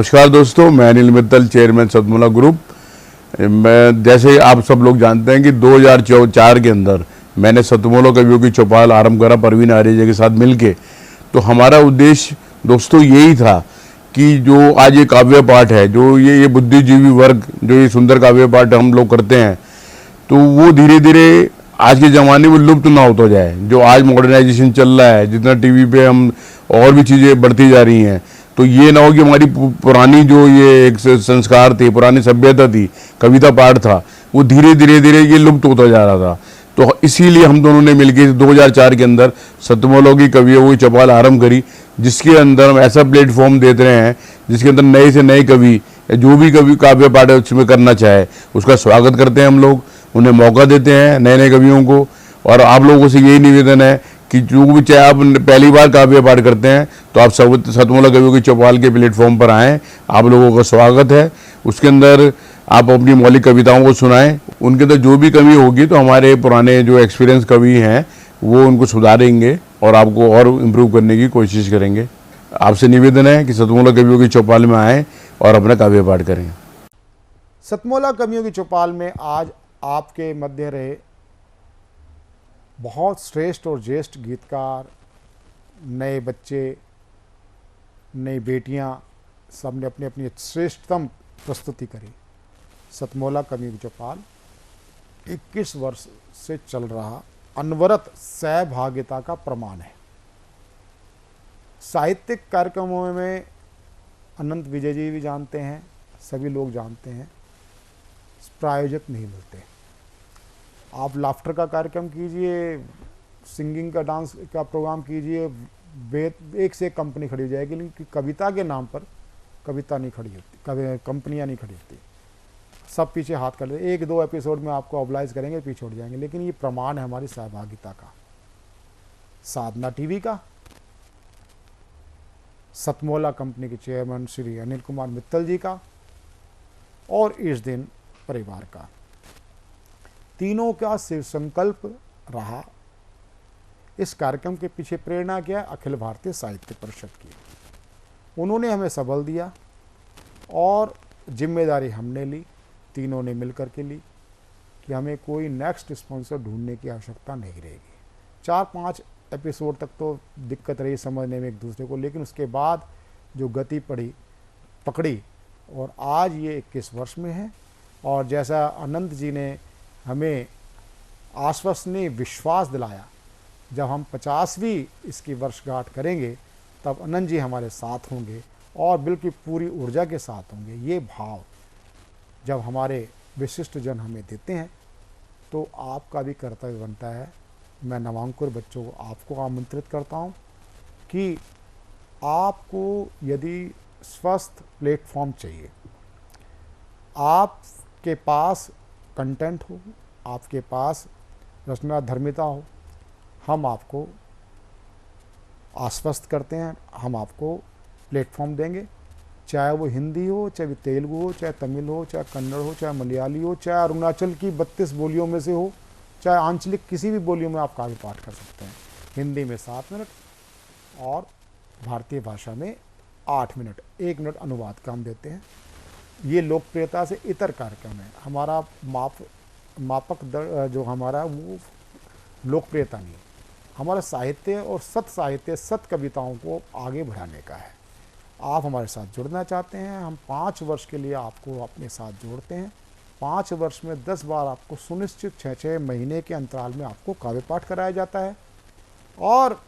नमस्कार दोस्तों, मैं अनिल मित्तल, चेयरमैन सतमोला ग्रुप। मैं जैसे आप सब लोग जानते हैं कि 2004 के अंदर मैंने सतमोला कवियों की चौपाल आरंभ करा परवीन आर्य के साथ मिलके। तो हमारा उद्देश्य दोस्तों यही था कि जो आज ये काव्य पाठ है, जो ये बुद्धिजीवी वर्ग जो ये सुंदर काव्य पाठ हम लोग करते हैं, तो वो धीरे धीरे आज के ज़माने में लुप्त ना होता जाए। जो आज मॉडर्नाइजेशन चल रहा है, जितना टीवी पे हम और भी चीज़ें बढ़ती जा रही हैं, तो ये ना हो कि हमारी पुरानी जो ये एक संस्कार थे, पुरानी सभ्यता थी, कविता पाठ था, वो धीरे धीरे ये लुप्त होता जा रहा था। तो इसीलिए हम दोनों ने मिलकर 2004 के अंदर सतमोला की कवियों की चौपाल आरंभ करी, जिसके अंदर हम ऐसा प्लेटफॉर्म देते रहे हैं जिसके अंदर नए से नए कवि, जो भी कवि काव्य पाठ उसमें करना चाहे उसका स्वागत करते हैं हम लोग, उन्हें मौका देते हैं नए नए कवियों को। और आप लोगों से यही निवेदन है कि जो भी चाहे आप पहली बार काव्य पाठ करते हैं तो आप सतमोला कवियों की चौपाल के प्लेटफॉर्म पर आएँ, आप लोगों का स्वागत है। उसके अंदर आप अपनी मौलिक कविताओं को सुनाएं, उनके अंदर जो भी कमी होगी तो हमारे पुराने जो एक्सपीरियंस कवि हैं वो उनको सुधारेंगे और आपको और इम्प्रूव करने की कोशिश करेंगे। आपसे निवेदन है कि सतमोला कवियों की चौपाल में आएँ और अपना काव्य पाठ करें। सतमोला कवियों की चौपाल में आज आपके मध्य रहे बहुत श्रेष्ठ और ज्येष्ठ गीतकार, नए बच्चे, नई बेटियां, सबने अपनी अपनी श्रेष्ठतम प्रस्तुति करी। सतमोला कवियों की चौपाल 21 वर्ष से चल रहा अनवरत सहभागिता का प्रमाण है। साहित्यिक कार्यक्रमों में अनंत विजय जी भी जानते हैं, सभी लोग जानते हैं, प्रायोजक नहीं मिलते। आप लाफ्टर का कार्यक्रम कीजिए, सिंगिंग का, डांस का प्रोग्राम कीजिए, एक से एक कंपनी खड़ी हो जाएगी, लेकिन कविता के नाम पर कविता नहीं खड़ी होती, कंपनियां नहीं खड़ी होती, सब पीछे हाथ कर लेते। एक दो एपिसोड में आपको ऑब्लाइज करेंगे, पीछे उड़ जाएंगे। लेकिन ये प्रमाण है हमारी सहभागिता का, साधना टीवी का, सतमोला कंपनी के चेयरमैन श्री अनिल कुमार मित्तल जी का, और इस दिन परिवार का। तीनों का शिव संकल्प रहा। इस कार्यक्रम के पीछे प्रेरणा क्या? अखिल भारतीय साहित्य परिषद की। उन्होंने हमें सबल दिया और जिम्मेदारी हमने ली, तीनों ने मिलकर के ली कि हमें कोई नेक्स्ट स्पॉन्सर ढूंढने की आवश्यकता नहीं रहेगी। 4-5 एपिसोड तक तो दिक्कत रही समझने में एक दूसरे को, लेकिन उसके बाद जो गति पकड़ी और आज ये 21 वर्ष में है। और जैसा अनंत जी ने हमें आश्वसनीय विश्वास दिलाया, जब हम 50वीं इसकी वर्षगांठ करेंगे तब अनंत जी हमारे साथ होंगे और बिल्कुल पूरी ऊर्जा के साथ होंगे। ये भाव जब हमारे विशिष्ट जन हमें देते हैं तो आपका भी कर्तव्य बनता है। मैं नवांकुर बच्चों को आपको आमंत्रित करता हूँ कि आपको यदि स्वस्थ प्लेटफॉर्म चाहिए, आपके पास कंटेंट हो, आपके पास रचना धर्मिता हो, हम आपको आश्वस्त करते हैं, हम आपको प्लेटफॉर्म देंगे। चाहे वो हिंदी हो, चाहे वो तेलुगु हो, चाहे तमिल हो, चाहे कन्नड़ हो, चाहे मलयाली हो, चाहे अरुणाचल की 32 बोलियों में से हो, चाहे आंचलिक किसी भी बोलियों में आप काव्य पाठ कर सकते हैं। हिंदी में 7 मिनट और भारतीय भाषा में 8 मिनट, 1 मिनट अनुवाद का हम देते हैं। ये लोकप्रियता से इतर कार्यक्रम है। हमारा मापक जो हमारा वो लोकप्रियता नहीं, हमारा साहित्य और सत साहित्य, सत कविताओं को आगे बढ़ाने का है। आप हमारे साथ जुड़ना चाहते हैं, हम 5 वर्ष के लिए आपको अपने साथ जोड़ते हैं। 5 वर्ष में 10 बार आपको सुनिश्चित 6-6 महीने के अंतराल में आपको काव्य पाठ कराया जाता है और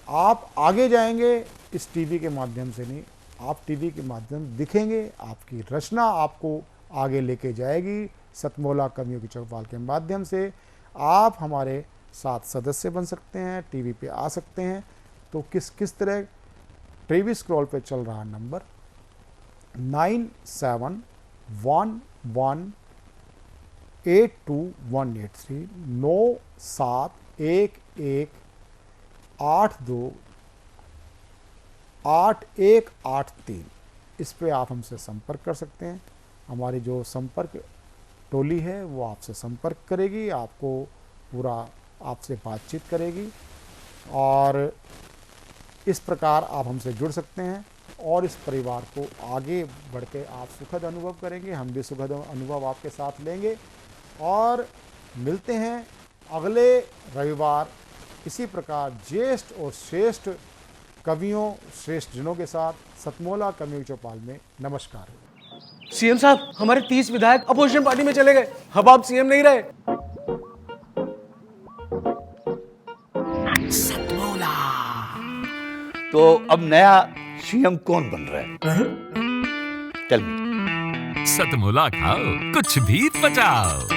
आप आगे जाएंगे इस टीवी के माध्यम से नहीं, आप टीवी के माध्यम दिखेंगे, आपकी रचना आपको आगे लेके जाएगी। सतमोला कवियों की चौपाल के माध्यम से आप हमारे साथ सदस्य बन सकते हैं, टीवी पे आ सकते हैं। तो किस तरह टीवी स्क्रॉल पे चल रहा नंबर 9711828183 9782828183 इस पे आप हमसे संपर्क कर सकते हैं। हमारी जो संपर्क टोली है वो आपसे संपर्क करेगी, आपको पूरा आपसे बातचीत करेगी और इस प्रकार आप हमसे जुड़ सकते हैं और इस परिवार को आगे बढ़ के आप सुखद अनुभव करेंगे, हम भी सुखद अनुभव आपके साथ लेंगे और मिलते हैं अगले रविवार इसी प्रकार ज्येष्ठ और श्रेष्ठ कवियों, श्रेष्ठ जनों के साथ सतमोला कवियों की चौपाल में। नमस्कार। सीएम साहब, हमारे 30 विधायक अपोजिशन पार्टी में चले गए, अब आप सीएम नहीं रहे। सतमोला। तो अब नया सीएम कौन बन रहा है? चल सतमोला खाओ, कुछ भी बचाओ।